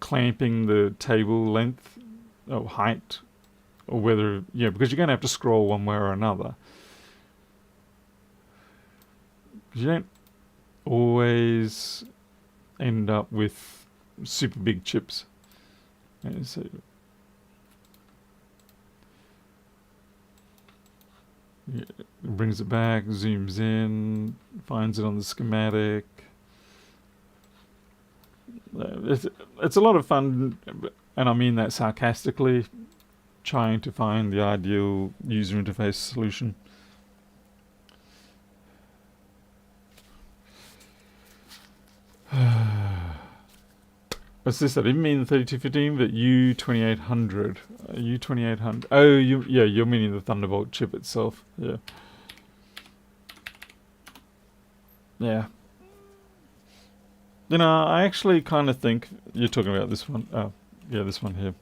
clamping the table length or height, or whether, yeah, because you're going to have to scroll one way or another. You don't always end up with super big chips. Yeah, so yeah, it brings it back, zooms in, finds it on the schematic. It's a lot of fun, and I mean that sarcastically, trying to find the ideal user interface solution. What's this? I didn't mean the 3215, but U2800. U2800. Oh, yeah, you're meaning the Thunderbolt chip itself. Yeah. Yeah. You know, I actually kind of think you're talking about this one. Oh, yeah, this one here.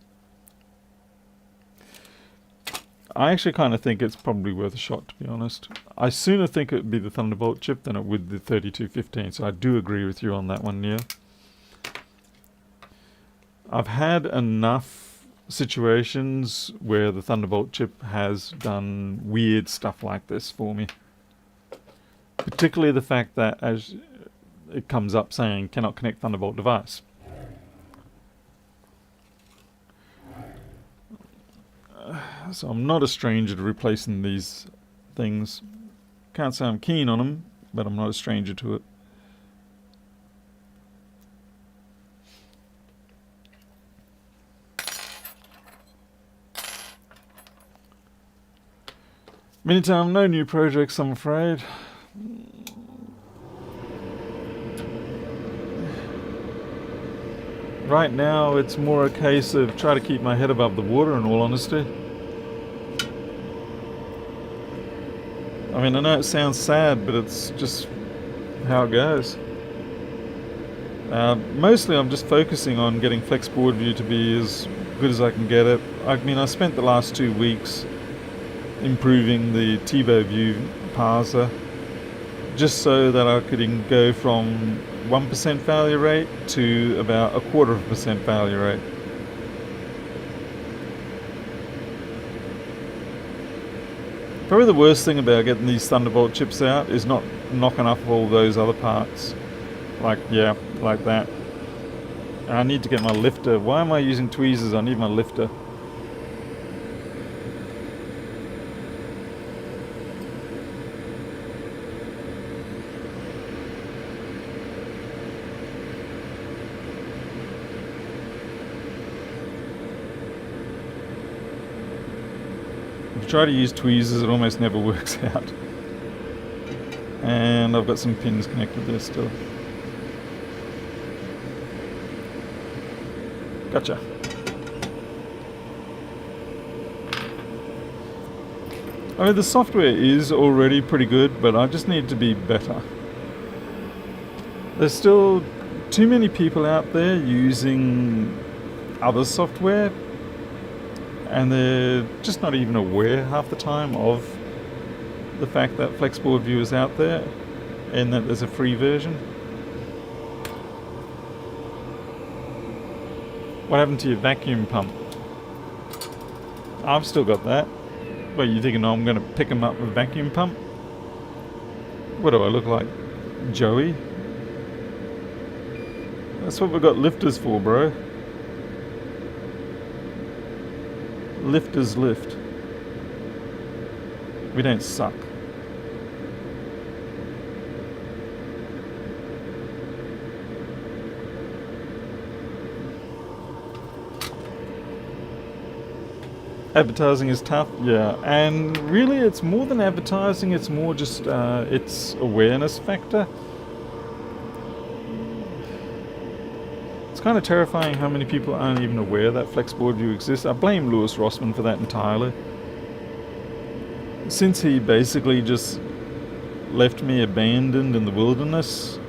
I actually kind of think it's probably worth a shot, to be honest. I sooner think it would be the Thunderbolt chip than it would the 3215, so I do agree with you on that one, Neil. I've had enough situations where the Thunderbolt chip has done weird stuff like this for me. Particularly the fact that as it comes up saying cannot connect Thunderbolt device. So I'm not a stranger to replacing these things. Can't say I'm keen on them, but I'm not a stranger to it. Meantime, no new projects, I'm afraid. Right now, it's more a case of try to keep my head above the water, in all honesty. I mean, I know it sounds sad, but it's just how it goes. Mostly I'm just focusing on getting Flexboard View to be as good as I can get it. I mean, I spent the last 2 weeks improving the TiVo View parser, just so that I could go from 1% failure rate to about 1/4% failure rate. Probably the worst thing about getting these Thunderbolt chips out is not knocking off all those other parts. Like that. I need to get my lifter. Why am I using tweezers? I need my lifter. If you try to use tweezers, it almost never works out. And I've got some pins connected there still. Gotcha. I mean, the software is already pretty good, but I just need to be better. There's still too many people out there using other software, and they're just not even aware half the time of the fact that Flexboard View is out there and that there's a free version. What happened to your vacuum pump? I've still got that. What, you thinking I'm going to pick him up with a vacuum pump? What do I look like? Joey? That's what we've got lifters for, bro. Lifters lift. We don't suck. Advertising is tough, yeah, and really it's more than advertising, it's more just its awareness factor. It's kind of terrifying how many people aren't even aware that Flexboard View exists. I blame Lewis Rossman for that entirely. Since he basically just left me abandoned in the wilderness,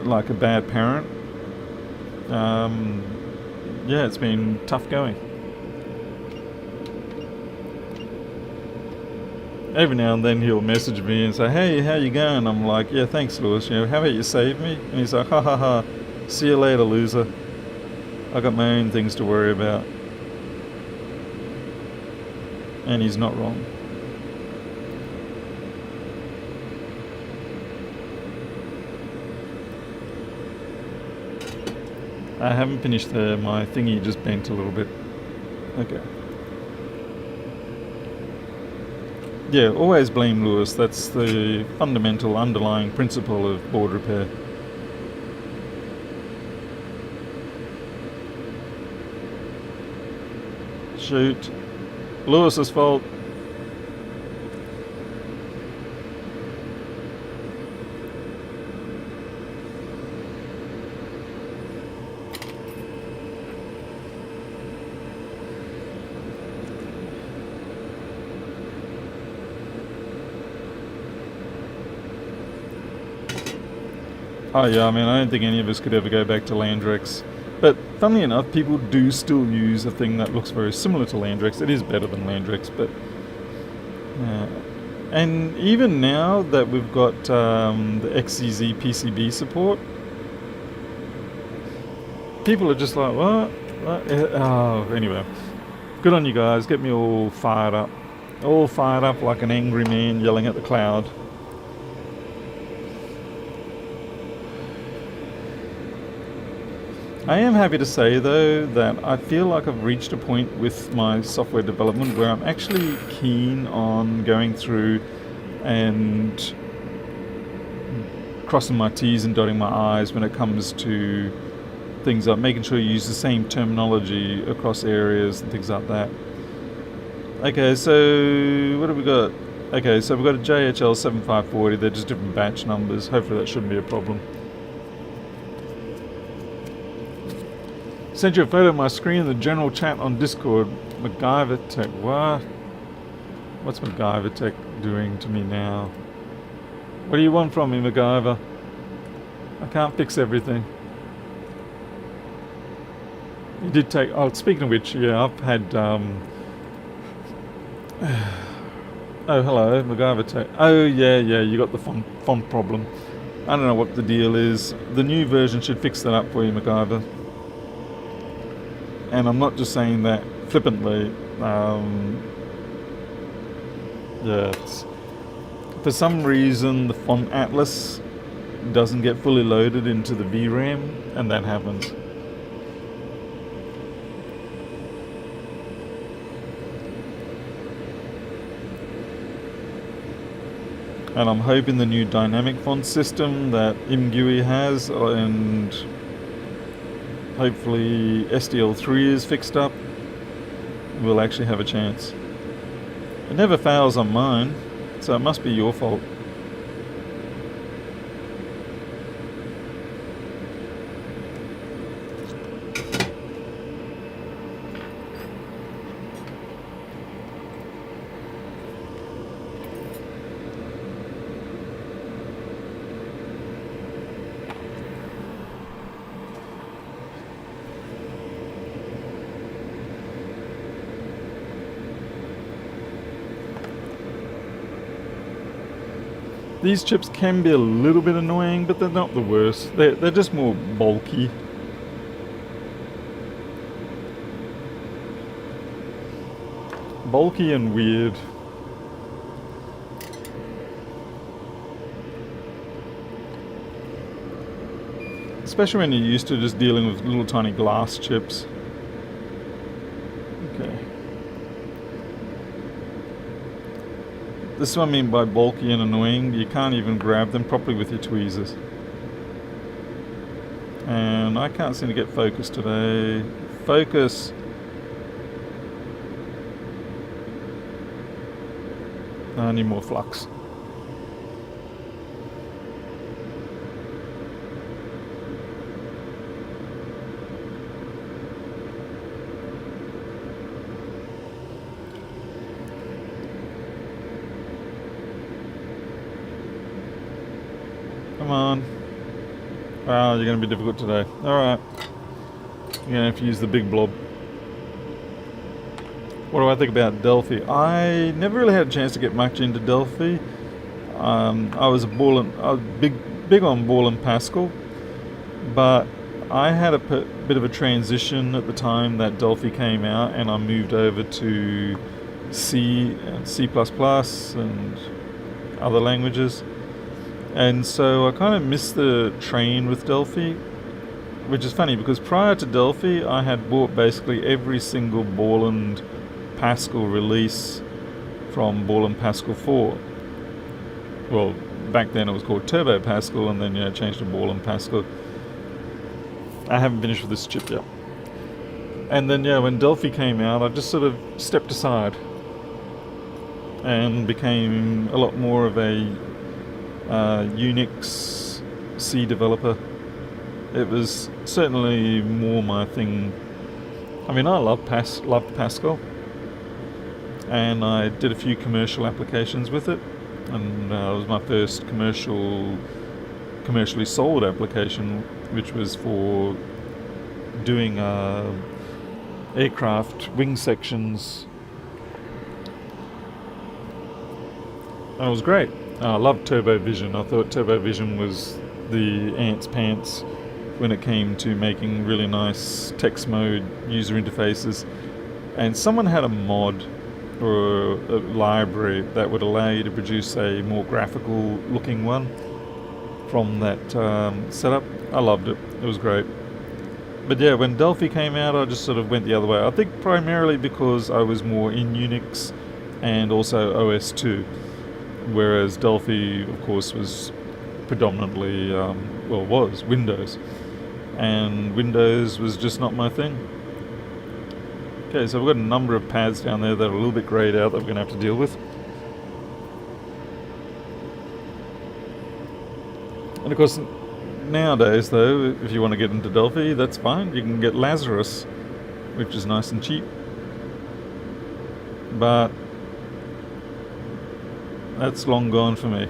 like a bad parent, yeah, it's been tough going. Every now and then he'll message me and say, "Hey, how you going?" I'm like, "Yeah, thanks, Lewis. You know, how about you save me?" And he's like, "Ha ha ha, see you later, loser. I got my own things to worry about." And he's not wrong. I haven't finished there. My thingy just bent a little bit. Okay. Yeah, always blame Lewis. That's the fundamental underlying principle of board repair. Shoot. Lewis's fault. Oh yeah, I mean, I don't think any of us could ever go back to Landrex. But funnily enough, people do still use a thing that looks very similar to Landrex. It is better than Landrex, but... and even now that we've got the XCZ PCB support, people are just like, what? Oh, anyway. Good on you guys. Get me all fired up. All fired up like an angry man yelling at the cloud. I am happy to say though that I feel like I've reached a point with my software development where I'm actually keen on going through and crossing my T's and dotting my I's when it comes to things like making sure you use the same terminology across areas and things like that. Okay, so what have we got? Okay, so we've got a JHL 7540, they're just different batch numbers. Hopefully that shouldn't be a problem. Sent you a photo of my screen in the general chat on Discord. MacGyver Tech. What? What's MacGyver Tech doing to me now? What do you want from me, MacGyver? I can't fix everything. You did take... Oh, speaking of which, yeah, I've had Oh, hello, MacGyver. Oh, yeah, you got the font problem. I don't know what the deal is. The new version should fix that up for you, MacGyver. And I'm not just saying that flippantly. Yeah, for some reason the font atlas doesn't get fully loaded into the VRAM, and that happens. And I'm hoping the new dynamic font system that ImGUI has, and hopefully SDL3 is fixed up, we'll actually have a chance. It never fails on mine, so it must be your fault. These chips can be a little bit annoying, but they're not the worst. They're just more bulky. Bulky and weird. Especially when you're used to just dealing with little tiny glass chips. Okay. This is what I mean by bulky and annoying. You can't even grab them properly with your tweezers. And I can't seem to get focus today. Focus! I need more flux. Come on. Wow, you're going to be difficult today. Alright. You're going to have to use the big blob. What do I think about Delphi? I never really had a chance to get much into Delphi. I was big on Ball and Pascal, but I had a bit of a transition at the time that Delphi came out, and I moved over to C and C++ and other languages. And so I kind of missed the train with Delphi, which is funny because prior to Delphi I had bought basically every single Ball and Pascal release from Ball and Pascal 4. Well, back then it was called Turbo Pascal, and then it changed to Ball and Pascal. I haven't finished with this chip yet. And then when Delphi came out, I just sort of stepped aside and became a lot more of a Unix C developer. It was certainly more my thing. I mean, I loved Pascal, and I did a few commercial applications with it, and it was my first commercially sold application, which was for doing aircraft wing sections, and it was great. I loved Turbo Vision. I thought Turbo Vision was the ants pants when it came to making really nice text mode user interfaces. And someone had a mod or a library that would allow you to produce a more graphical looking one from that setup. I loved it. It was great. But when Delphi came out, I just sort of went the other way. I think primarily because I was more in Unix and also OS2. Whereas Delphi, of course, was predominantly, was Windows. And Windows was just not my thing. Okay, so we've got a number of pads down there that are a little bit greyed out that we're going to have to deal with. And of course, nowadays, though, if you want to get into Delphi, that's fine. You can get Lazarus, which is nice and cheap. But that's long gone for me.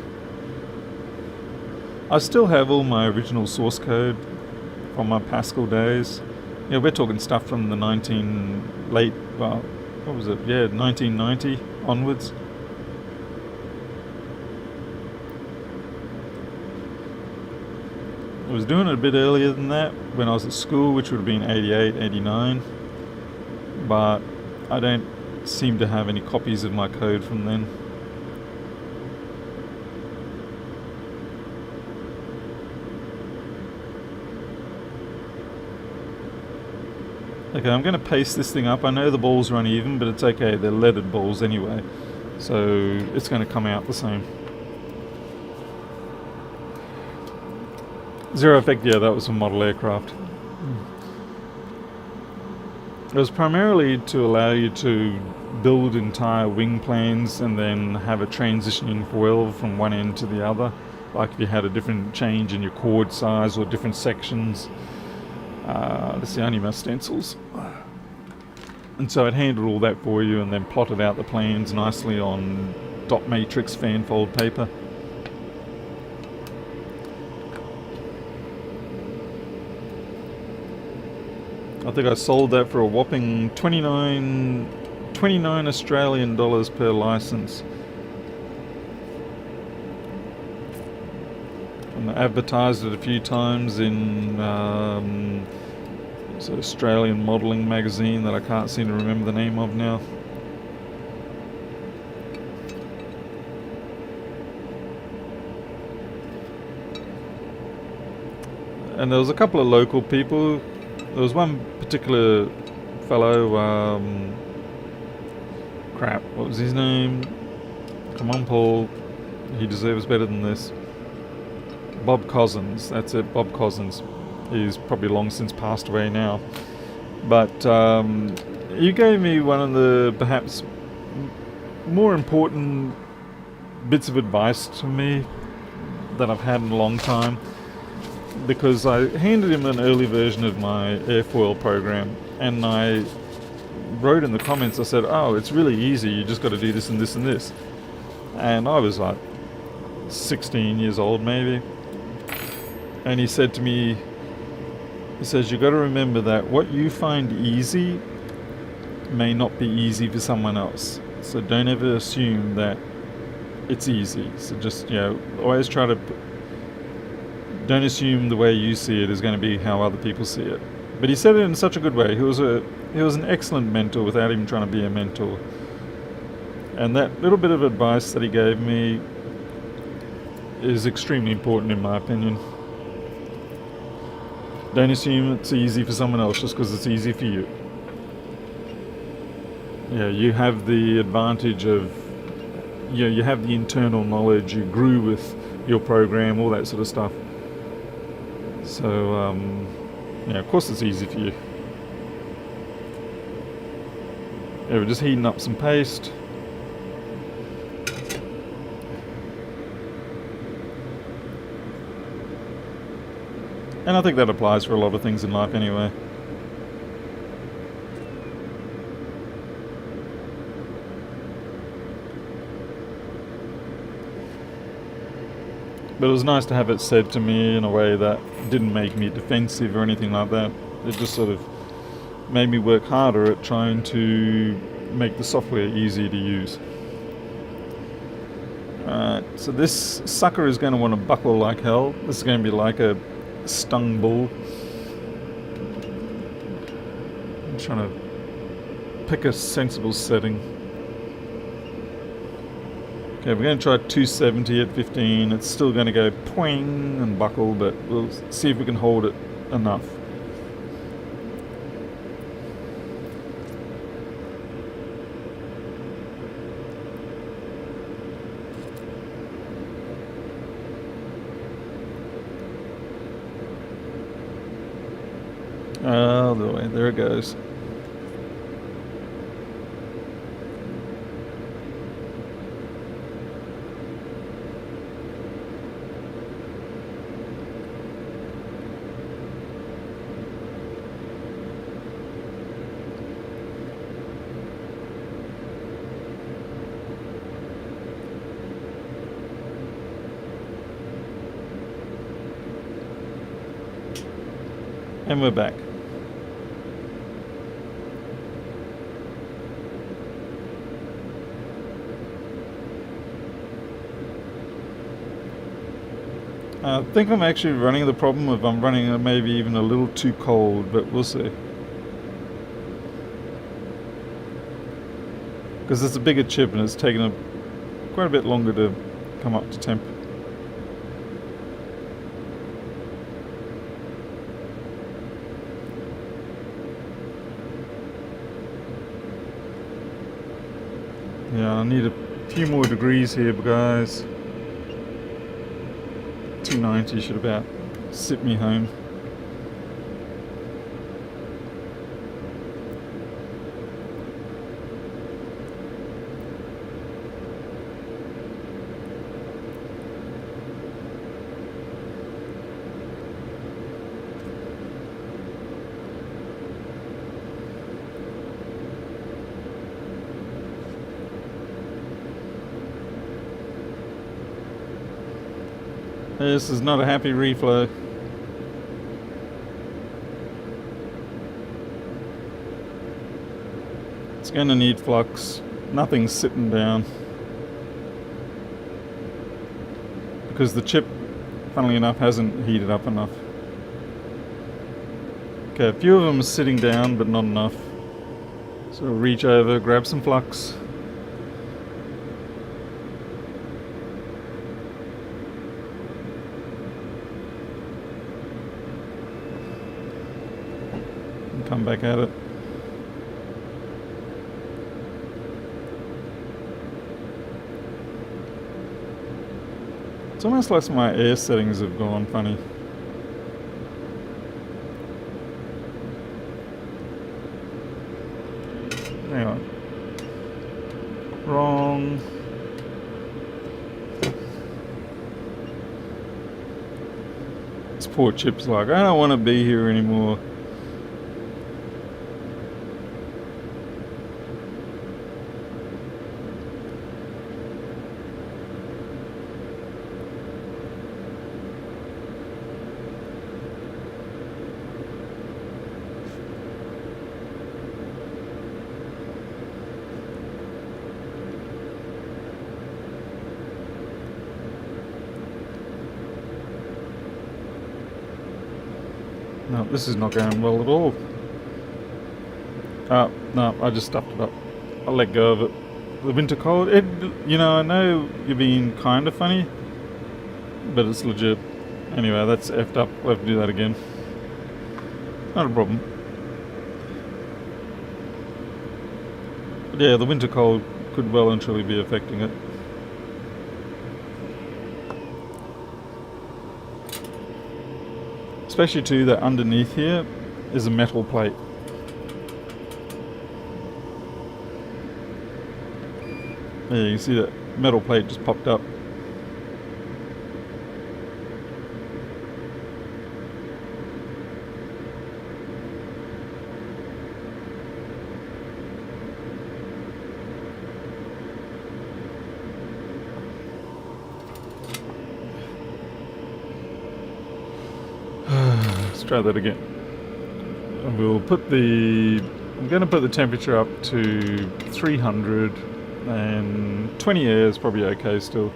I still have all my original source code from my Pascal days. We're talking stuff from the 1990. onwards. I was doing it a bit earlier than that when I was at school, which would have been 88, 89, but I don't seem to have any copies of my code from then. Okay, I'm going to paste this thing up. I know the balls are uneven, but it's okay. They're leaded balls anyway, so it's going to come out the same. Zero Effect, yeah, that was a model aircraft. It was primarily to allow you to build entire wing planes and then have a transitioning foil from one end to the other. Like if you had a different change in your chord size or different sections. That's the only my stencils. And so it handled all that for you and then plotted out the plans nicely on dot matrix fanfold paper. I think I sold that for a whopping 29 Australian dollars per license. And I advertised it a few times in it's an Australian modelling magazine that I can't seem to remember the name of now. And there was a couple of local people. There was one particular fellow, crap, what was his name? Come on, Paul, he deserves better than this. Bob Cousins, that's it, Bob Cousins. He's probably long since passed away now. But he gave me one of the perhaps more important bits of advice to me that I've had in a long time. Because I handed him an early version of my airfoil program, and I wrote in the comments, I said, oh, it's really easy, you just got to do this and this and this. And I was like 16 years old maybe. And he said to me, he says, you got to remember that what you find easy may not be easy for someone else. So don't ever assume that it's easy. So just, always try to... Don't assume the way you see it is going to be how other people see it. But he said it in such a good way. He was an excellent mentor without even trying to be a mentor. And that little bit of advice that he gave me is extremely important in my opinion. Don't assume it's easy for someone else just because it's easy for you. Yeah, you have the advantage of, you have the internal knowledge, you grew with your program, all that sort of stuff. So, of course it's easy for you. Yeah, we're just heating up some paste. And I think that applies for a lot of things in life anyway. But it was nice to have it said to me in a way that didn't make me defensive or anything like that. It just sort of made me work harder at trying to make the software easier to use. Alright, so this sucker is going to want to buckle like hell. This is going to be like a stung bull. I'm trying to pick a sensible setting. Okay, we're going to try 270 at 15. It's still going to go poing and buckle, but we'll see if we can hold it enough. Oh, there it goes. And we're back. I think I'm actually running the problem of I'm running it maybe even a little too cold, but we'll see. Because it's a bigger chip and it's taken quite a bit longer to come up to temp. Yeah, I need a few more degrees here, guys. 290 should about sit me home. This is not a happy reflow. It's going to need flux. Nothing's sitting down. Because the chip, funnily enough, hasn't heated up enough. Okay, a few of them are sitting down, but not enough. So I'll reach over, grab some flux. Come back at it. It's almost like my air settings have gone funny. Hang on. Wrong. This poor chip's like, I don't want to be here anymore. No, this is not going well at all. No, I just stuffed it up. I'll let go of it. The winter cold, you know, I know you're being kind of funny, but it's legit. Anyway, that's effed up. We'll have to do that again. Not a problem. But yeah, the winter cold could well and truly be affecting it. Especially too that underneath here is a metal plate. Yeah, you can see that metal plate just popped up. Let's try that again. And we'll put I'm going to put the temperature up to 300 and 20 air is probably okay still.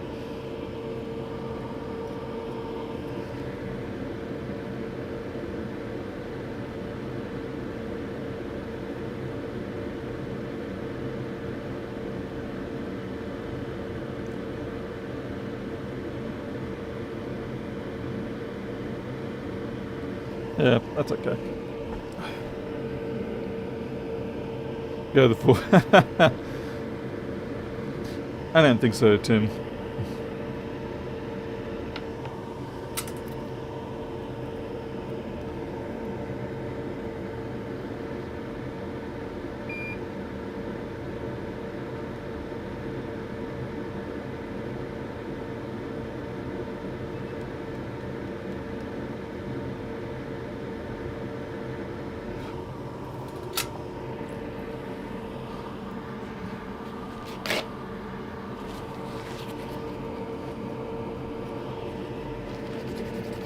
Yeah, that's okay. Go the full. I don't think so, Tim.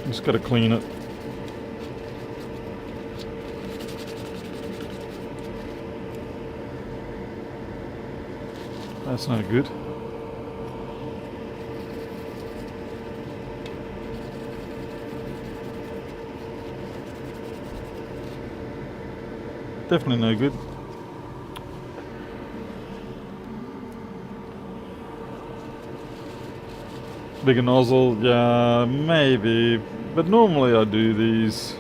Just got to clean it. That's no good. definitely no good. Bigger nozzle, yeah, maybe. But normally I do these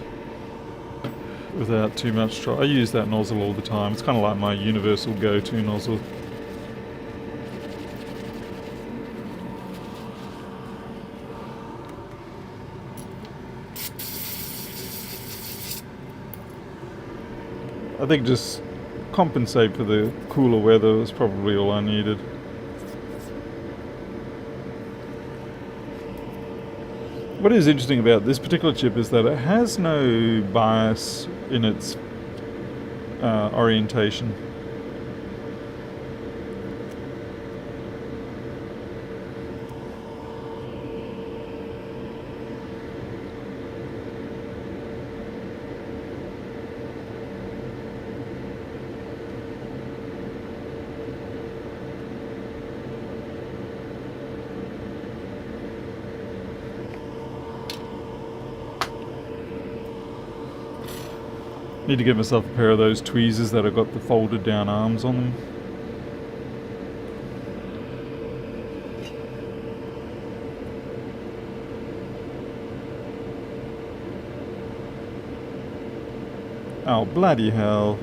without too much trouble. I use that nozzle all the time. It's kind of like my universal go-to nozzle. I think just compensate for the cooler weather was probably all I needed. What is interesting about this particular chip is that it has no bias in its orientation. Need to get myself a pair of those tweezers that have got the folded down arms on them. Oh, bloody hell.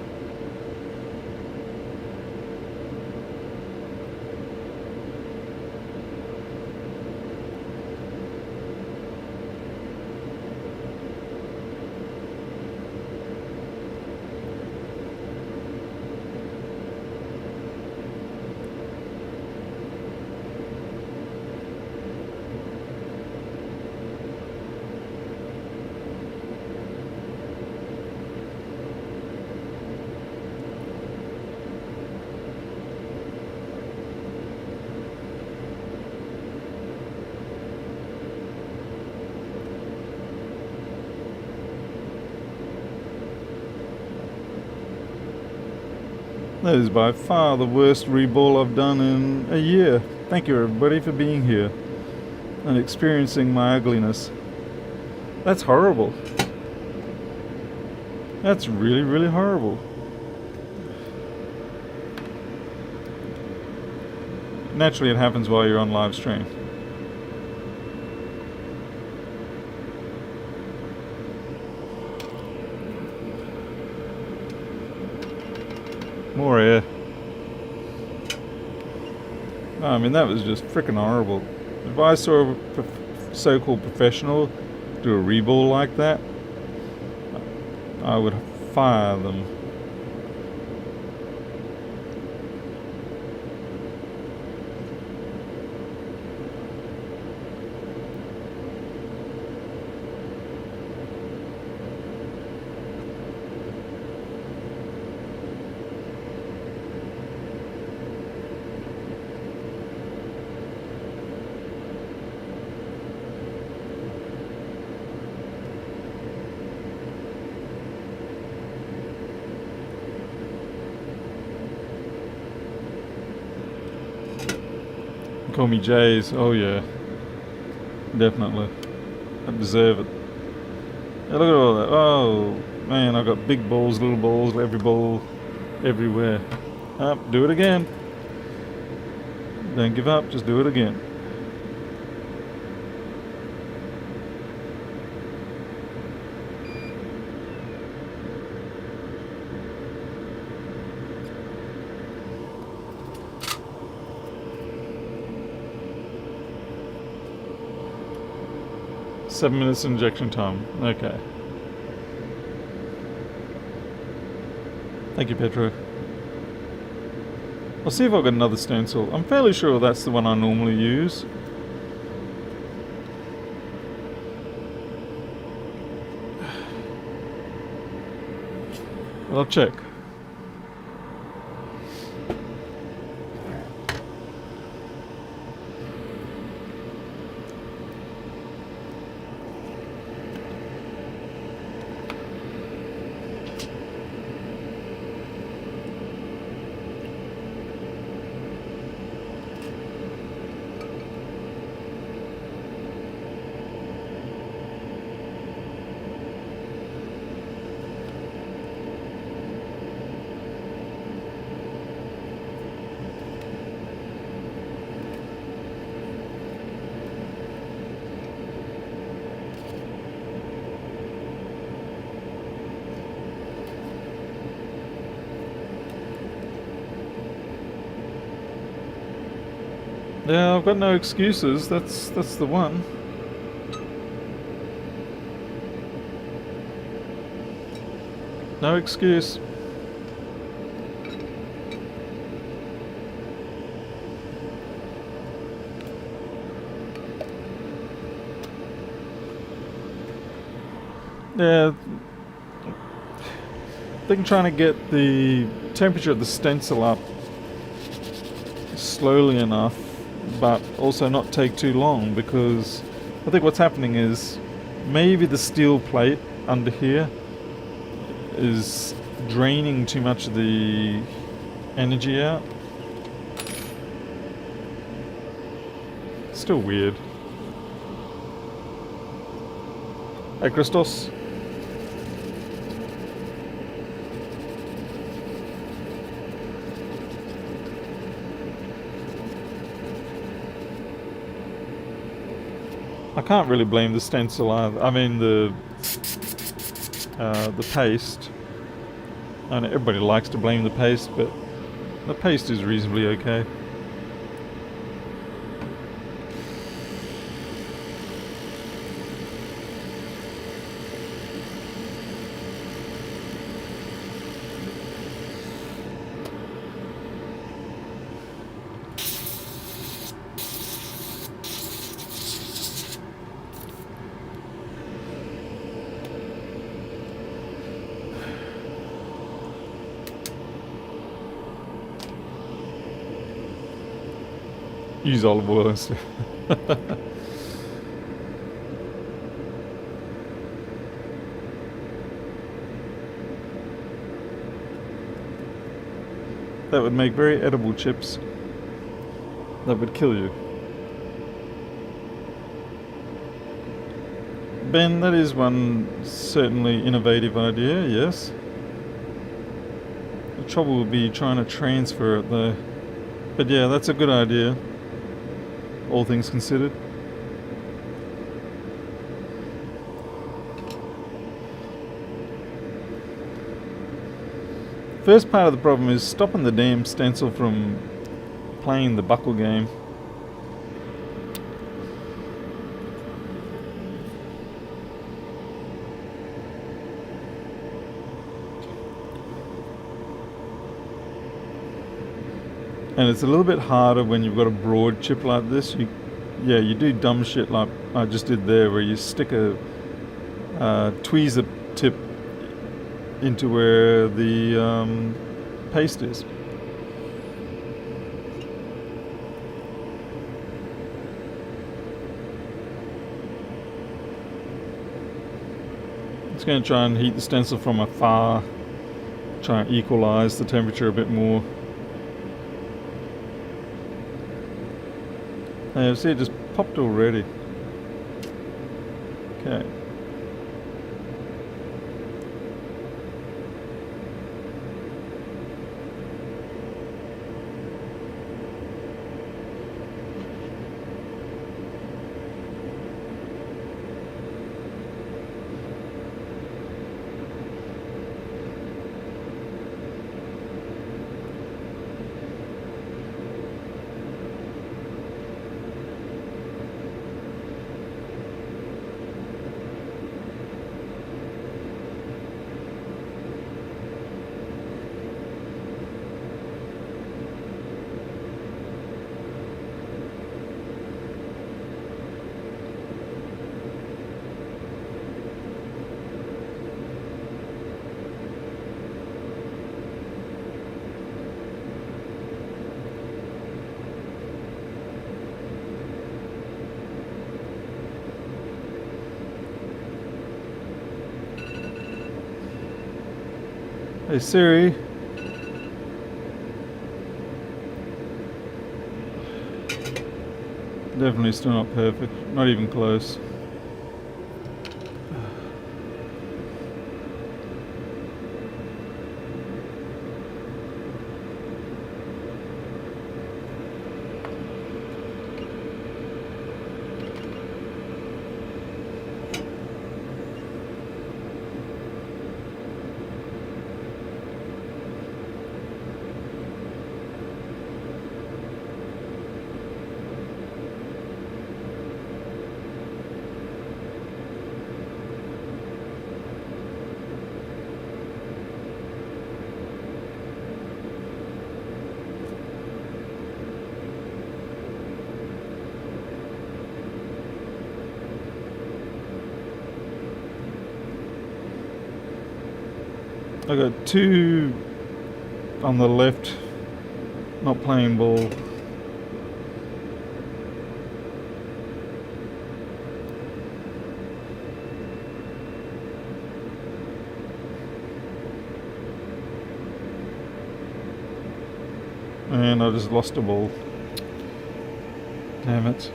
That is by far the worst reball I've done in a year. Thank you everybody for being here and experiencing my ugliness. That's horrible. That's really, really horrible. Naturally it happens while you're on live stream. More air. I mean, that was just freaking horrible. If I saw a so-called professional do a reball like that, I would fire them. Call me Jays. Oh yeah, definitely. I deserve it. Yeah, look at all that. Oh man, I've got big balls, little balls, every ball, everywhere. Up, do it again. Don't give up. Just do it again. Seven minutes injection time. Okay. Thank you, Petro. I'll see if I've got another stencil. I'm fairly sure that's the one I normally use. I'll check. Yeah, I've got no excuses. That's the one. No excuse. Yeah, I think trying to get the temperature of the stencil up slowly enough, but also not take too long, because I think what's happening is maybe the steel plate under here is draining too much of the energy out. Still weird. Hey, Christos. I can't really blame the stencil either. I mean the paste. I know everybody likes to blame the paste, but the paste is reasonably okay. Use olive oil instead. That would make very edible chips. That would kill you. Ben, that is one certainly innovative idea, yes. The trouble would be trying to transfer it though. But yeah, that's a good idea. All things considered. First part of the problem is stopping the damn stencil from playing the buckle game. And it's a little bit harder when you've got a broad chip like this. You do dumb shit like I just did there, where you stick a tweezer tip into where the paste is. It's going to try and heat the stencil from afar, try and equalize the temperature a bit more. See, it just popped already. Okay. Hey Siri. Definitely still not perfect, not even close. I got two on the left not playing ball. And I just lost a ball. Damn it.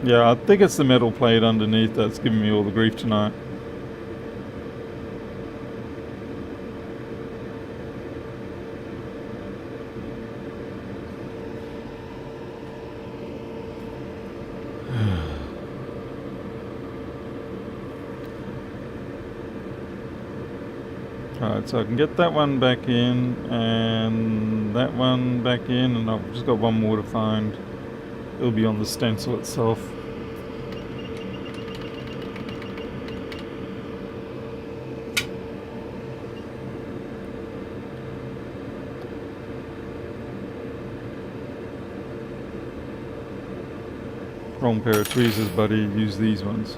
Yeah, I think it's the metal plate underneath that's giving me all the grief tonight. Alright, so I can get that one back in and that one back in, and I've just got one more to find. It'll be on the stencil itself. Wrong pair of tweezers, buddy. Use these ones.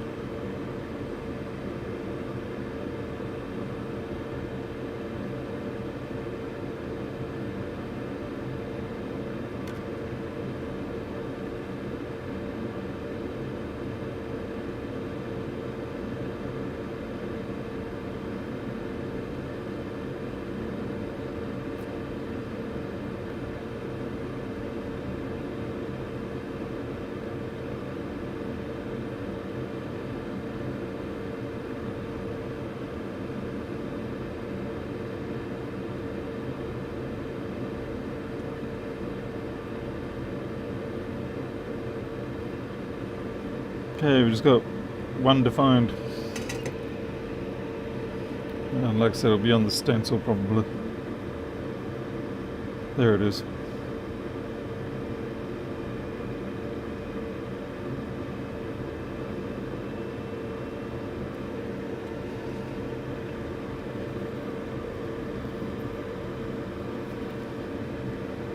Okay, we just got one defined. And like I said, it'll be on the stencil probably. There it is.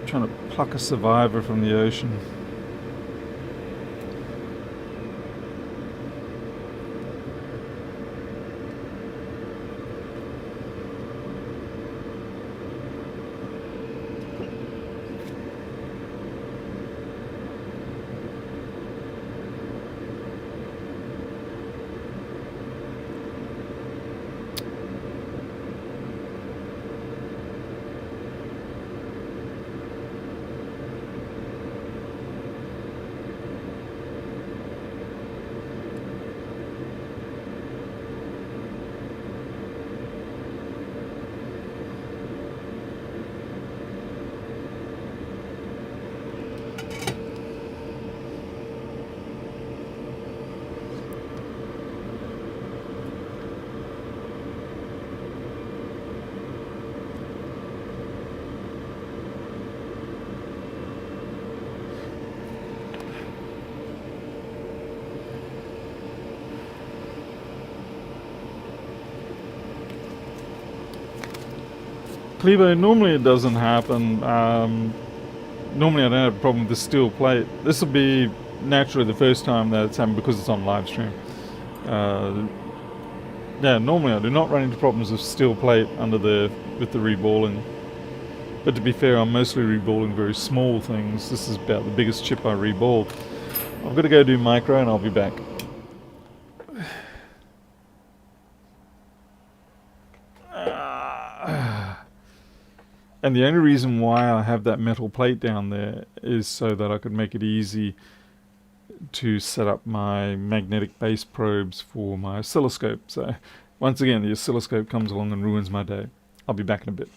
Trying to pluck a survivor from the ocean. Clevo, normally it doesn't happen. Normally I don't have a problem with the steel plate. This will be naturally the first time that it's happened because it's on live stream. Yeah, normally I do not run into problems with steel plate under with the reballing. But to be fair, I'm mostly reballing very small things. This is about the biggest chip I reball. I've got to go do micro and I'll be back. And the only reason why I have that metal plate down there is so that I could make it easy to set up my magnetic base probes for my oscilloscope. So once again, the oscilloscope comes along and ruins my day. I'll be back in a bit.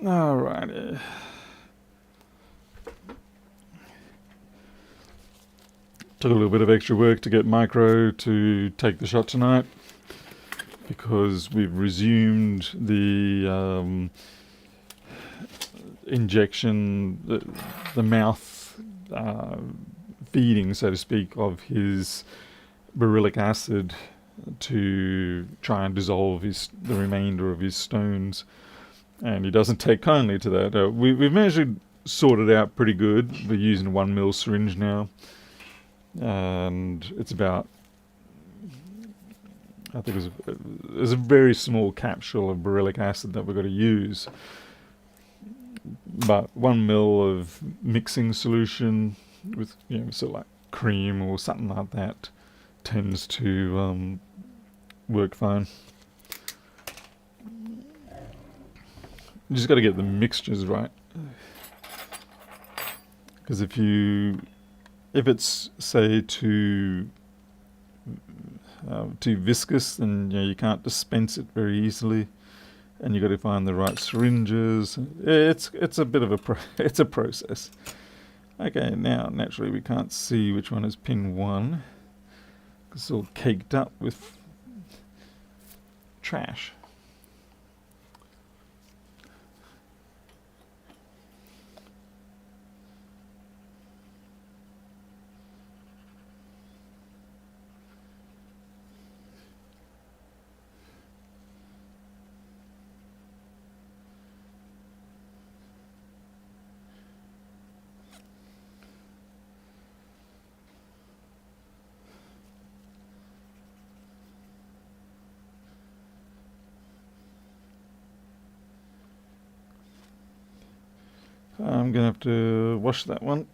Alrighty. Took a little bit of extra work to get Micro to take the shot tonight, because we've resumed the injection, the mouth feeding, so to speak, of his beryllic acid to try and dissolve the remainder of his stones, and he doesn't take kindly to that. We've managed to sort it out pretty good. We're using a 1mm syringe now, and it's about, I think it's a very small capsule of beryllic acid that we've got to use. But 1mm of mixing solution with, sort of like cream or something like that tends to work fine. You just got to get the mixtures right, because if it's, say, too viscous, then you can't dispense it very easily, and you got to find the right syringes. It's a bit of it's a process. Okay, now naturally we can't see which one is pin 1, because it's all caked up with trash. I'm going to have to wash that one.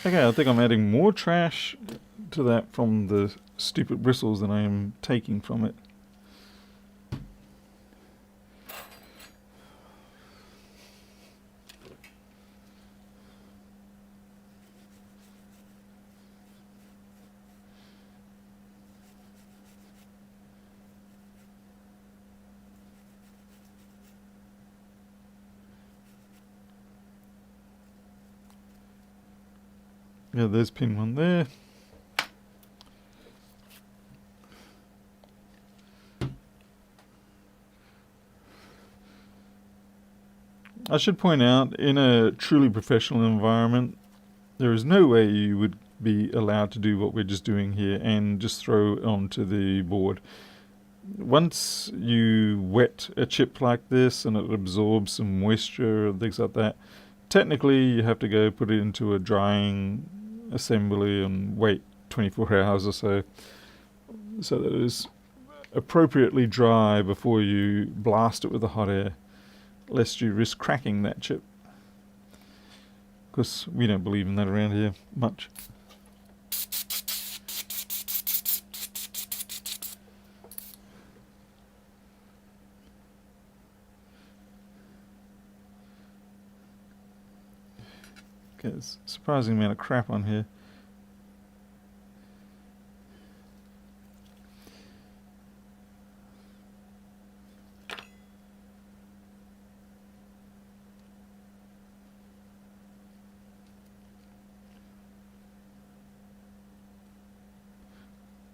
Okay, I think I'm adding more trash to that from the stupid bristles than I am taking from it. Yeah, there's pin 1 there. I should point out, in a truly professional environment, there is no way you would be allowed to do what we're just doing here and just throw it onto the board. Once you wet a chip like this and it absorbs some moisture and things like that, technically you have to go put it into a drying assembly and wait 24 hours or so that it is appropriately dry before you blast it with the hot air, lest you risk cracking that chip, because we don't believe in that around here much. Okay, there's a surprising amount of crap on here.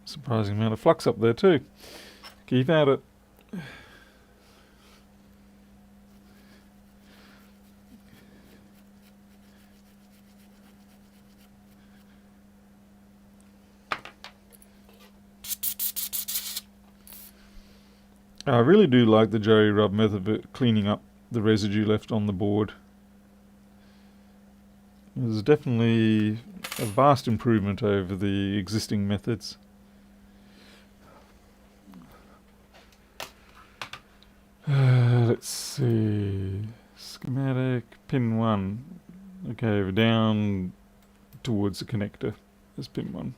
Surprising amount of flux up there too. Keep at it. I really do like the jerry rub method of cleaning up the residue left on the board. There's definitely a vast improvement over the existing methods. Let's see. Schematic, pin 1. Okay, we're down towards the connector. There's pin 1.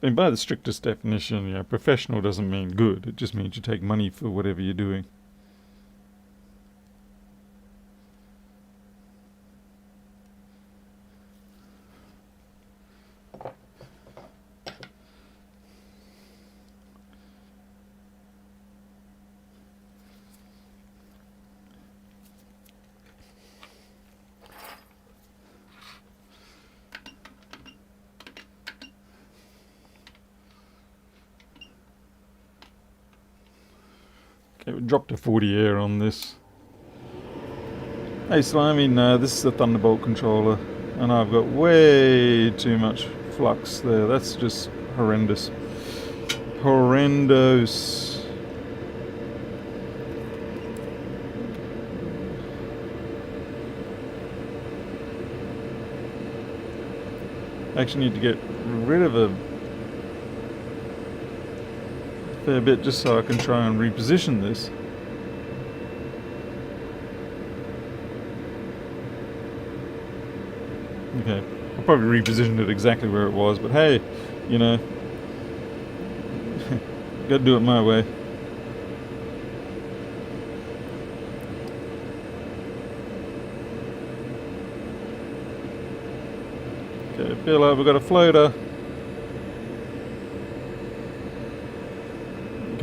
And by the strictest definition, you know, professional doesn't mean good. It just means you take money for whatever you're doing. Okay, we dropped to 40 air on this. Hey Slimy, no, this is the Thunderbolt controller, and I've got way too much flux there. That's just horrendous. Horrendous. I actually need to get rid of a fair bit just so I can try and reposition this. Okay, I'll probably reposition it exactly where it was, but hey, you know, gotta do it my way. Okay, feel like we've got a floater.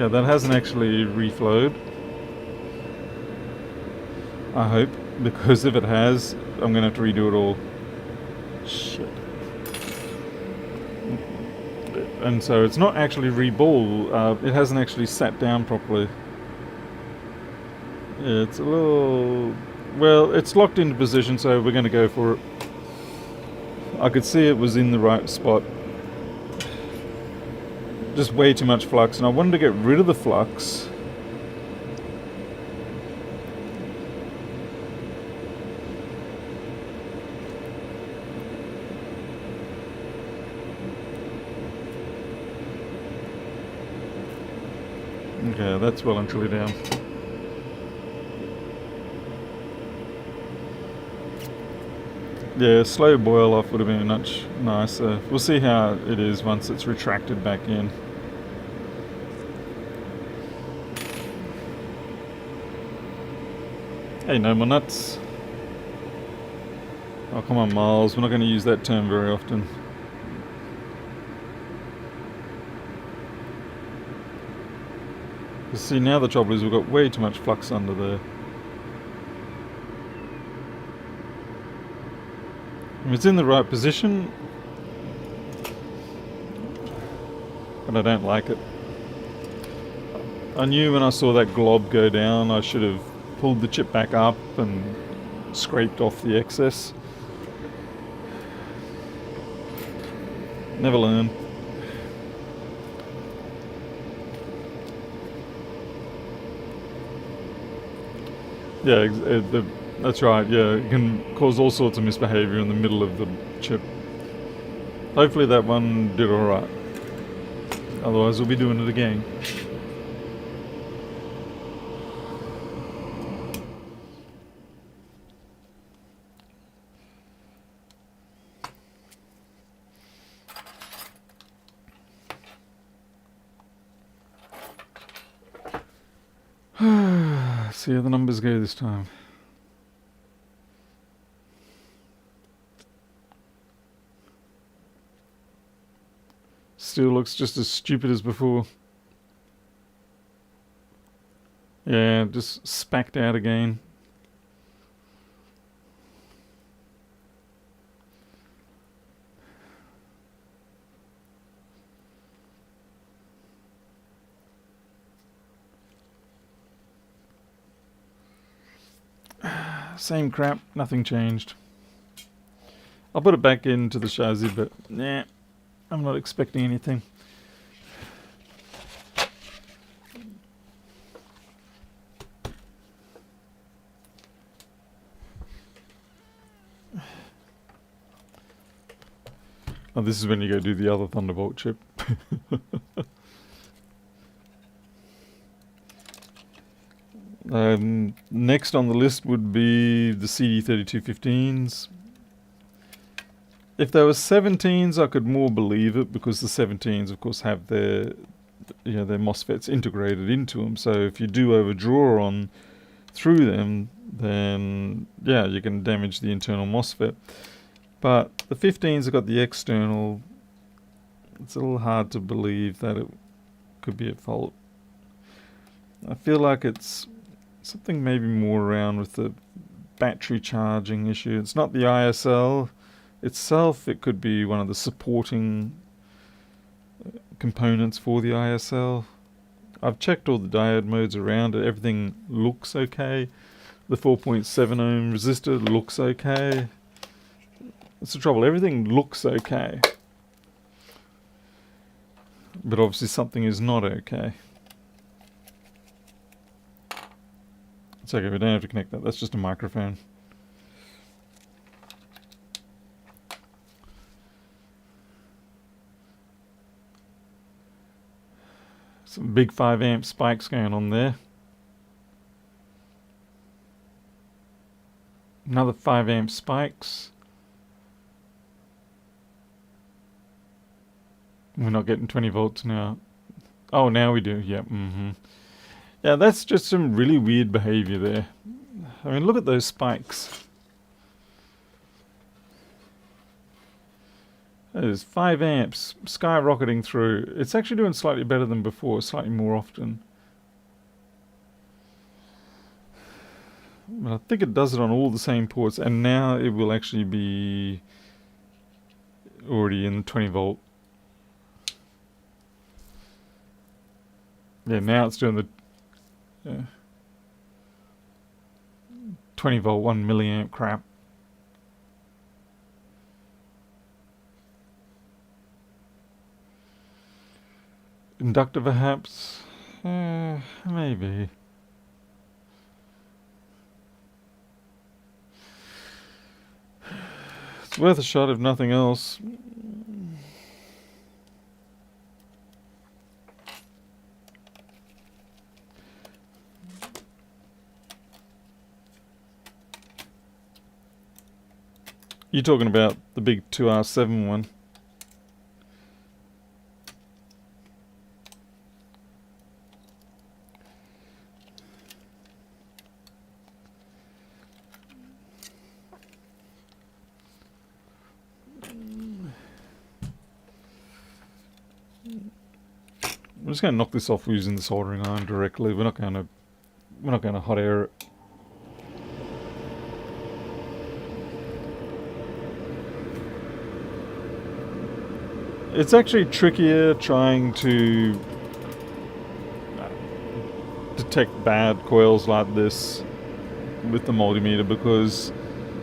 Okay, that hasn't actually reflowed. I hope, because if it has, I'm gonna have to redo it all. Shit. And so it's not actually reball, it hasn't actually sat down properly. Yeah, it's a little... well, it's locked into position, so we're gonna go for it. I could see it was in the right spot. Just way too much flux, and I wanted to get rid of the flux. Okay, that's well and truly down. Yeah, slow boil off would have been much nicer. We'll see how it is once it's retracted back in. Hey, no more nuts. Oh, come on, Miles. We're not going to use that term very often. You see, now the trouble is we've got way too much flux under there. If it's in the right position, but I don't like it. I knew when I saw that glob go down, I should have pulled the chip back up and scraped off the excess. Never learn. Yeah, that's right, yeah, it can cause all sorts of misbehavior in the middle of the chip. Hopefully that one did alright. Otherwise we'll be doing it again. See how the numbers go this time. Still looks just as stupid as before. Yeah, just spacked out again. Same crap, nothing changed. I'll put it back into the chassis, but nah, I'm not expecting anything. Oh, this is when you go do the other Thunderbolt chip. Next on the list would be the CD3215s. If there were 17s, I could more believe it, because the 17s, of course, have their their MOSFETs integrated into them. So if you do overdraw on through them, then yeah, you can damage the internal MOSFET. But the 15s have got the external. It's a little hard to believe that it could be at fault. I feel like it's something maybe more around with the battery charging issue. It's not the ISL itself. It could be one of the supporting components for the ISL. I've checked all the diode modes around it. Everything looks okay. The 4.7 ohm resistor looks okay. That's the trouble. Everything looks okay. But obviously something is not okay. It's okay, we don't have to connect that. That's just a microphone. Some big 5 amp spikes going on there. Another 5 amp spikes. We're not getting 20 volts now. Oh, now we do. Yeah. Yeah, that's just some really weird behavior there. I mean, look at those spikes. There's 5 amps skyrocketing through. It's actually doing slightly better than before, slightly more often. But I think it does it on all the same ports, and now it will actually be already in 20 volt. Yeah, now it's doing the 20 volt 1 milliamp crap. Inductor perhaps? Maybe. It's worth a shot if nothing else. You're talking about the big 2R7 one. I'm just going to knock this off using the soldering iron directly. We're not going to hot air it. It's actually trickier trying to detect bad coils like this with the multimeter, because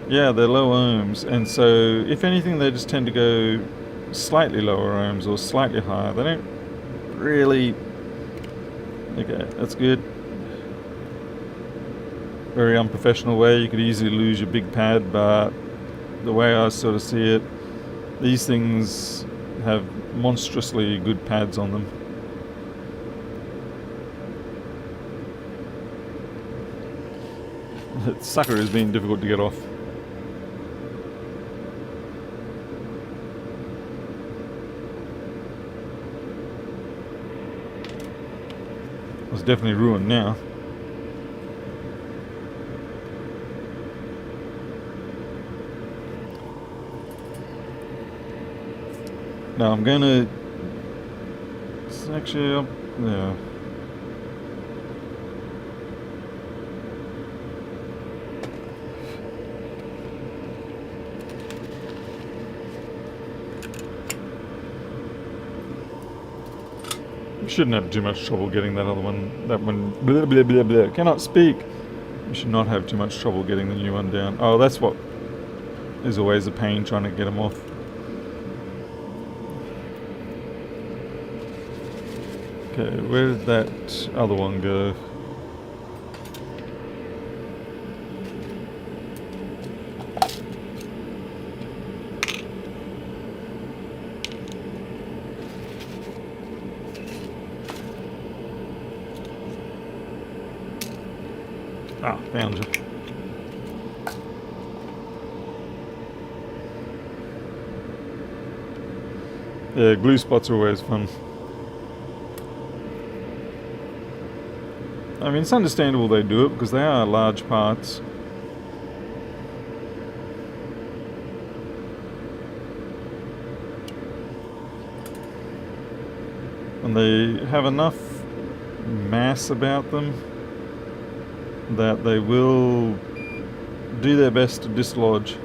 yeah, they're low ohms, and so if anything they just tend to go slightly lower ohms or slightly higher. They don't really... Okay, that's good. Very unprofessional way. You could easily lose your big pad, but the way I sort of see it, these things have monstrously good pads on them. That sucker has been difficult to get off. It's definitely ruined now. Now I'm gonna... It's actually... yeah. You shouldn't have too much trouble getting that other one. That one... Blah, blah, blah, blah. Cannot speak. You should not have too much trouble getting the new one down. Oh, that's what is always a pain, trying to get them off. Okay, where did that other one go? Ah, found you. Yeah, glue spots are always fun. I mean, it's understandable they do it because they are large parts. And they have enough mass about them that they will do their best to dislodge.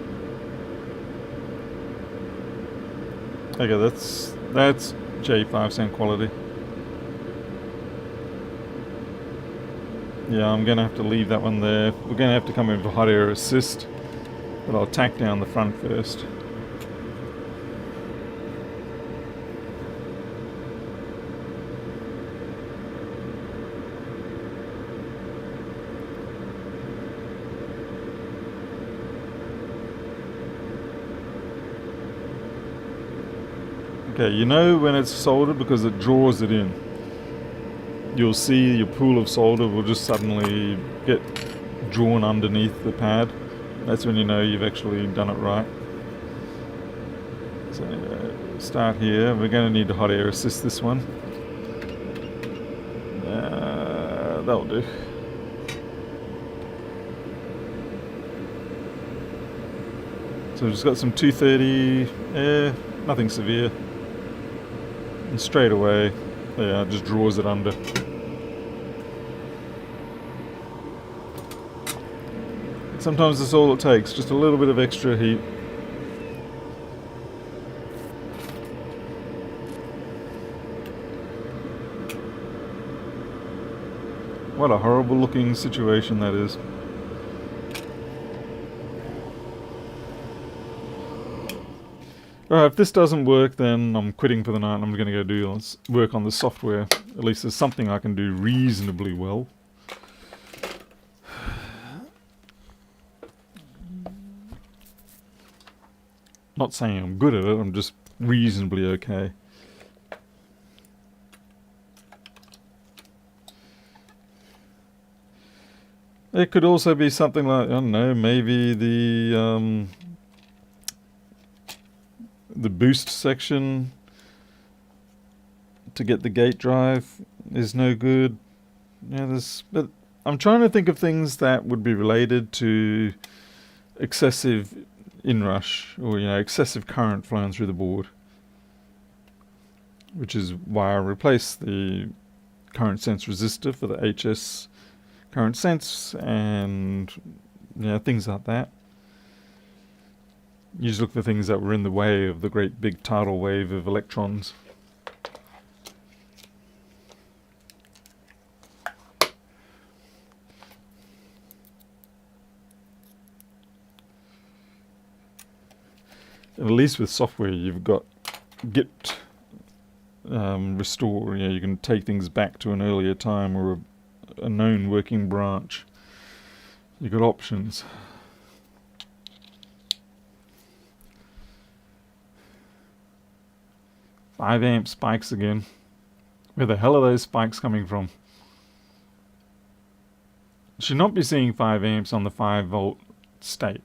Okay, that's J5 cent quality. Yeah, I'm gonna have to leave that one there. We're gonna have to come in for hot air assist, but I'll tack down the front first. Okay, you know when it's soldered because it draws it in. You'll see your pool of solder will just suddenly get drawn underneath the pad. That's when you know you've actually done it right. So start here. We're going to need to hot air assist this one. That'll do. So we've just got some 230, nothing severe. And straight away, yeah, it just draws it under. Sometimes that's all it takes, just a little bit of extra heat. What a horrible looking situation that is. Alright, if this doesn't work, then I'm quitting for the night and I'm going to go do work on the software. At least there's something I can do reasonably well. Not saying I'm good at it, I'm just reasonably okay. It could also be something like, I don't know, maybe the boost section to get the gate drive is no good. Yeah, but I'm trying to think of things that would be related to excessive inrush or excessive current flowing through the board, which is why I replaced the current sense resistor for the HS current sense and things like that. You just look for things that were in the way of the great big tidal wave of electrons. And at least with software, you've got Git restore. You can take things back to an earlier time or a known working branch. You've got options. Five amp spikes again. Where the hell are those spikes coming from? Should not be seeing 5 amps on the 5 volt state.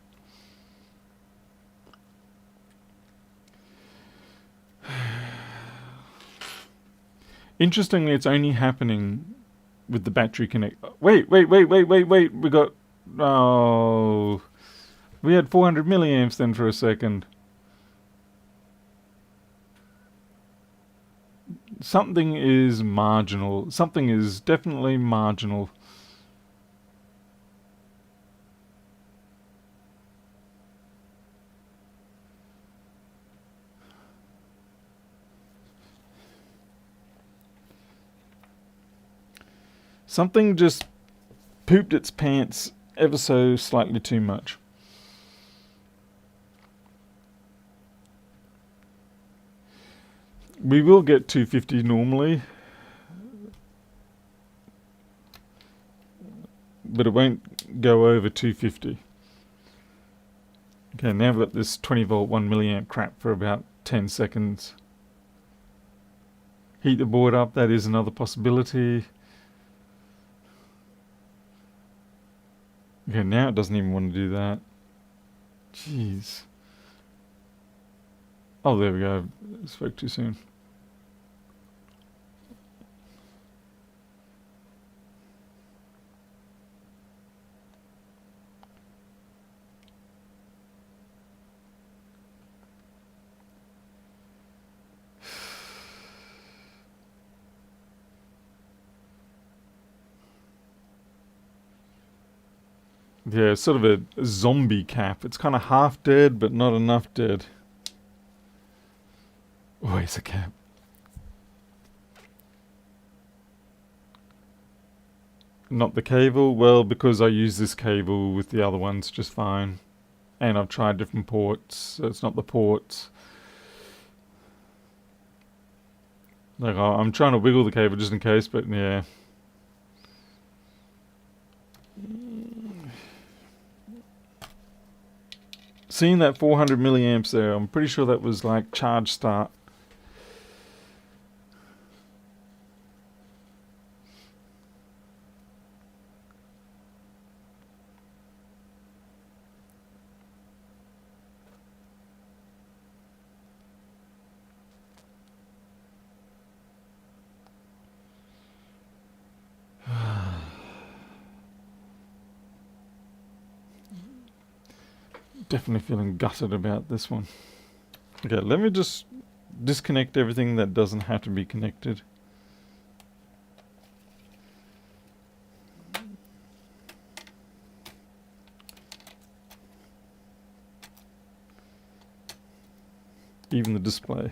Interestingly, it's only happening with the battery connect. Wait. We got... Oh... We had 400 milliamps then for a second. Something is marginal. Something is definitely marginal. Something just pooped its pants ever so slightly too much. We will get 250 normally, but it won't go over 250. Okay, now I've got this 20 volt 1 milliamp crap for about 10 seconds. Heat the board up, that is another possibility. Okay, now it doesn't even want to do that. Jeez. Oh, there we go. Spoke too soon. Yeah, it's sort of a zombie cap. It's kind of half dead, but not enough dead. Always a cap. Not the cable? Well, because I use this cable with the other ones just fine. And I've tried different ports, so it's not the ports. Like, I'm trying to wiggle the cable just in case, but yeah. Seeing that 400 milliamps there, I'm pretty sure that was like charge start. Definitely feeling gutted about this one. Okay, let me just disconnect everything that doesn't have to be connected. Even the display.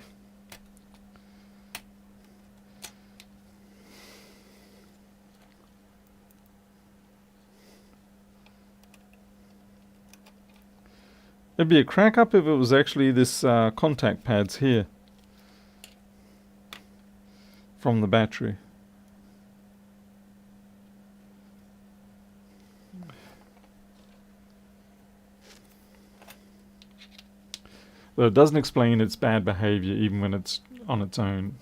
It'd be a crack up if it was actually this contact pads here from the battery. Though it doesn't explain its bad behavior even when it's on its own.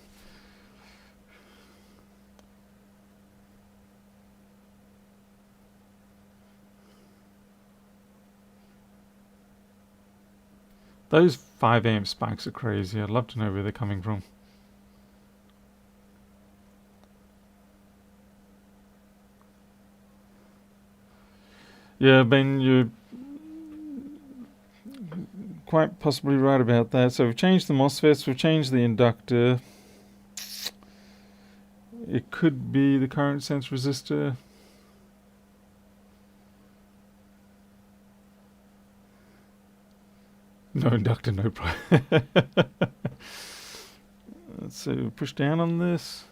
Those 5 amp spikes are crazy. I'd love to know where they're coming from. Yeah, Ben, you're quite possibly right about that. So we've changed the MOSFETs, we've changed the inductor. It could be the current sense resistor. No inductor, no problem. Let's see, we'll push down on this.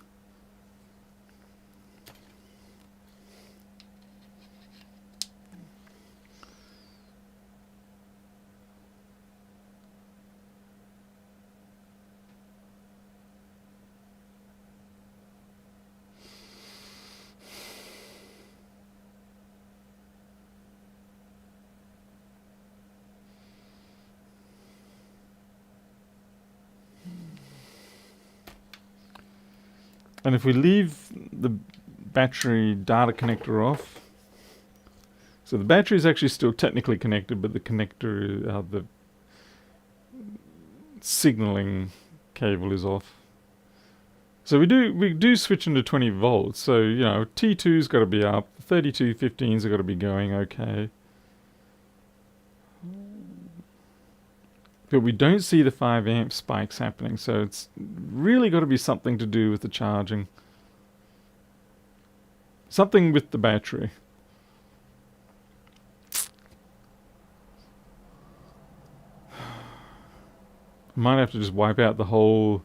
And if we leave the battery data connector off, so the battery is actually still technically connected, but the connector, the signaling cable is off. So we do switch into 20 volts. So, you know, T2's got to be up, 3215's got to be going okay. But we don't see the 5 amp spikes happening, so it's really got to be something to do with the charging. Something with the battery. Might have to just wipe out the whole...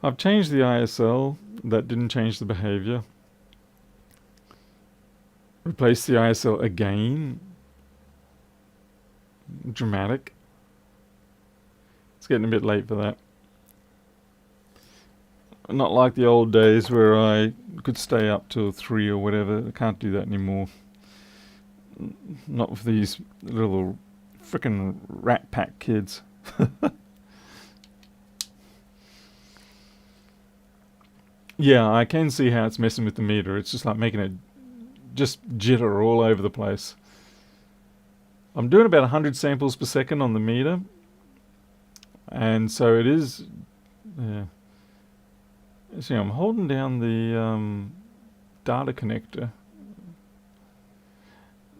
I've changed the ISL. That didn't change the behavior. Replace the ISL again. Dramatic. It's getting a bit late for that. Not like the old days where I could stay up till 3 or whatever. I can't do that anymore. Not with these little frickin' Rat Pack kids. Yeah, I can see how it's messing with the meter. It's just like making it just jitter all over the place. I'm doing about 100 samples per second on the meter. And so it is, yeah. See, I'm holding down the data connector.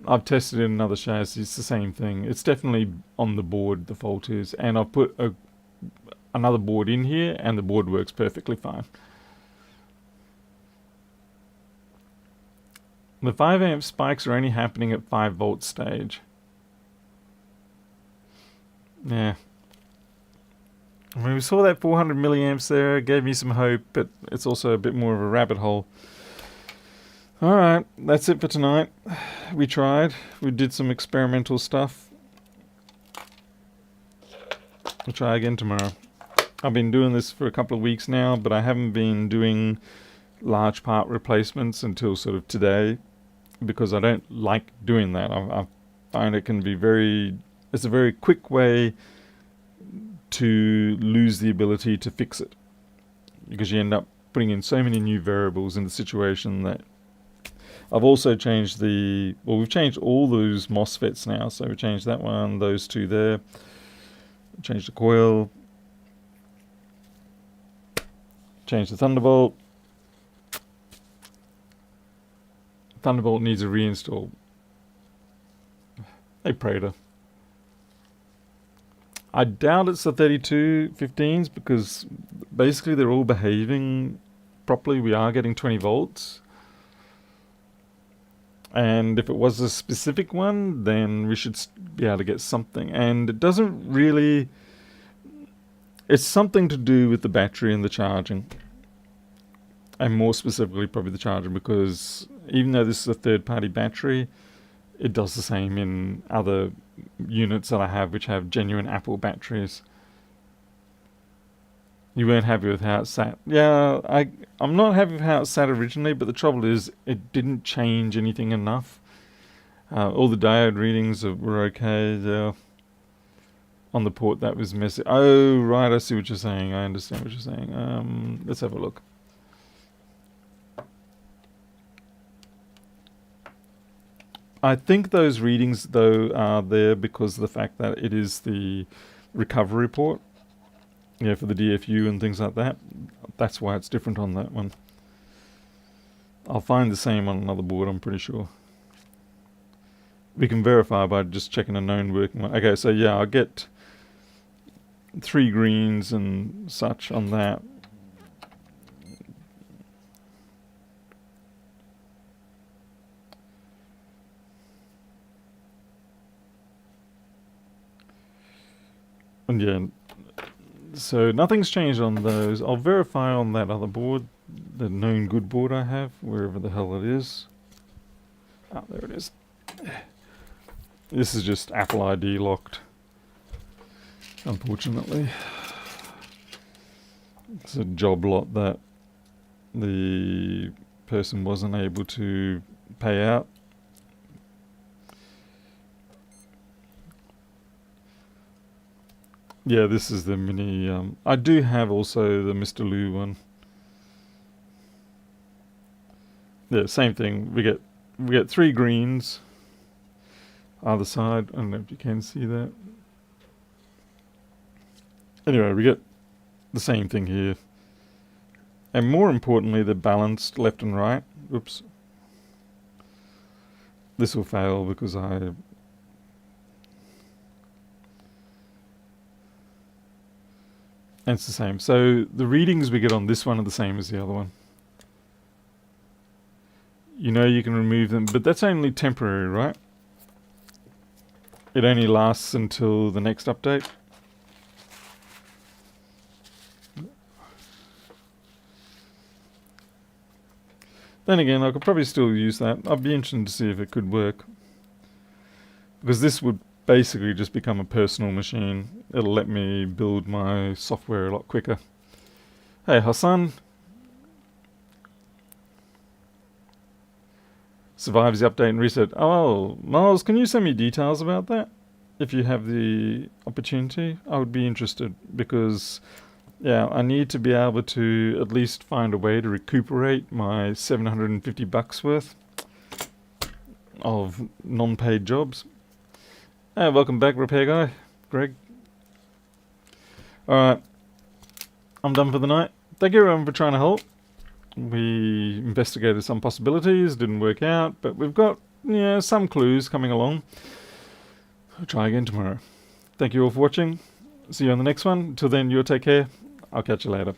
I've tested it in another chassis, it's the same thing. It's definitely on the board, the fault is, and I've put another board in here and the board works perfectly fine. The 5 amp spikes are only happening at 5 volt stage. Yeah. I mean, we saw that 400 milliamps there, it gave me some hope, but it's also a bit more of a rabbit hole. Alright, that's it for tonight. We tried, we did some experimental stuff. We'll try again tomorrow. I've been doing this for a couple of weeks now, but I haven't been doing large part replacements until sort of today, because I don't like doing that. I find it can be it's a very quick way to lose the ability to fix it, because you end up putting in so many new variables in the situation that I've also changed we've changed all those MOSFETs now, so we changed that one, those two there, changed the coil, changed the Thunderbolt. Thunderbolt needs a reinstall. Hey Prater. I doubt it's the 3215s because basically they're all behaving properly. We are getting 20 volts. And if it was a specific one, then we should be able to get something. And it doesn't really... It's something to do with the battery and the charging. And more specifically probably the charging, because even though this is a third-party battery, it does the same in other units that I have which have genuine Apple batteries. You weren't happy with how it sat. Yeah, I'm not happy with how it sat originally, but the trouble is it didn't change anything enough. All the diode readings were okay. On the port that was messy. Oh, right, I see what you're saying. I understand what you're saying. Let's have a look. I think those readings, though, are there because of the fact that it is the recovery port. Yeah, for the DFU and things like that. That's why it's different on that one. I'll find the same on another board, I'm pretty sure. We can verify by just checking a known working one. Okay, so yeah, I'll get 3 greens and such on that. And yeah, so nothing's changed on those. I'll verify on that other board, the known good board I have, wherever the hell it is. Ah, there it is. This is just Apple ID locked, unfortunately. It's a job lot that the person wasn't able to pay out. Yeah, this is the mini. I do have also the Mr. Lou one. Yeah, same thing. We get 3 greens either side. I don't know if you can see that. Anyway, we get the same thing here. And more importantly, they're balanced left and right. Oops. This will fail because and it's the same. So the readings we get on this one are the same as the other one. You know you can remove them, but that's only temporary, right? It only lasts until the next update. Then again, I could probably still use that. I'd be interested to see if it could work. Because this would basically just become a personal machine. It'll let me build my software a lot quicker. Hey Hassan. Survives the update and reset. Oh, Miles, can you send me details about that? If you have the opportunity, I would be interested because, yeah, I need to be able to at least find a way to recuperate my $750 worth of non-paid jobs. Hey, welcome back, Repair Guy, Greg. Alright, I'm done for the night. Thank you everyone for trying to help. We investigated some possibilities, didn't work out, but we've got some clues coming along. I'll try again tomorrow. Thank you all for watching. See you on the next one. Till then, you take care. I'll catch you later.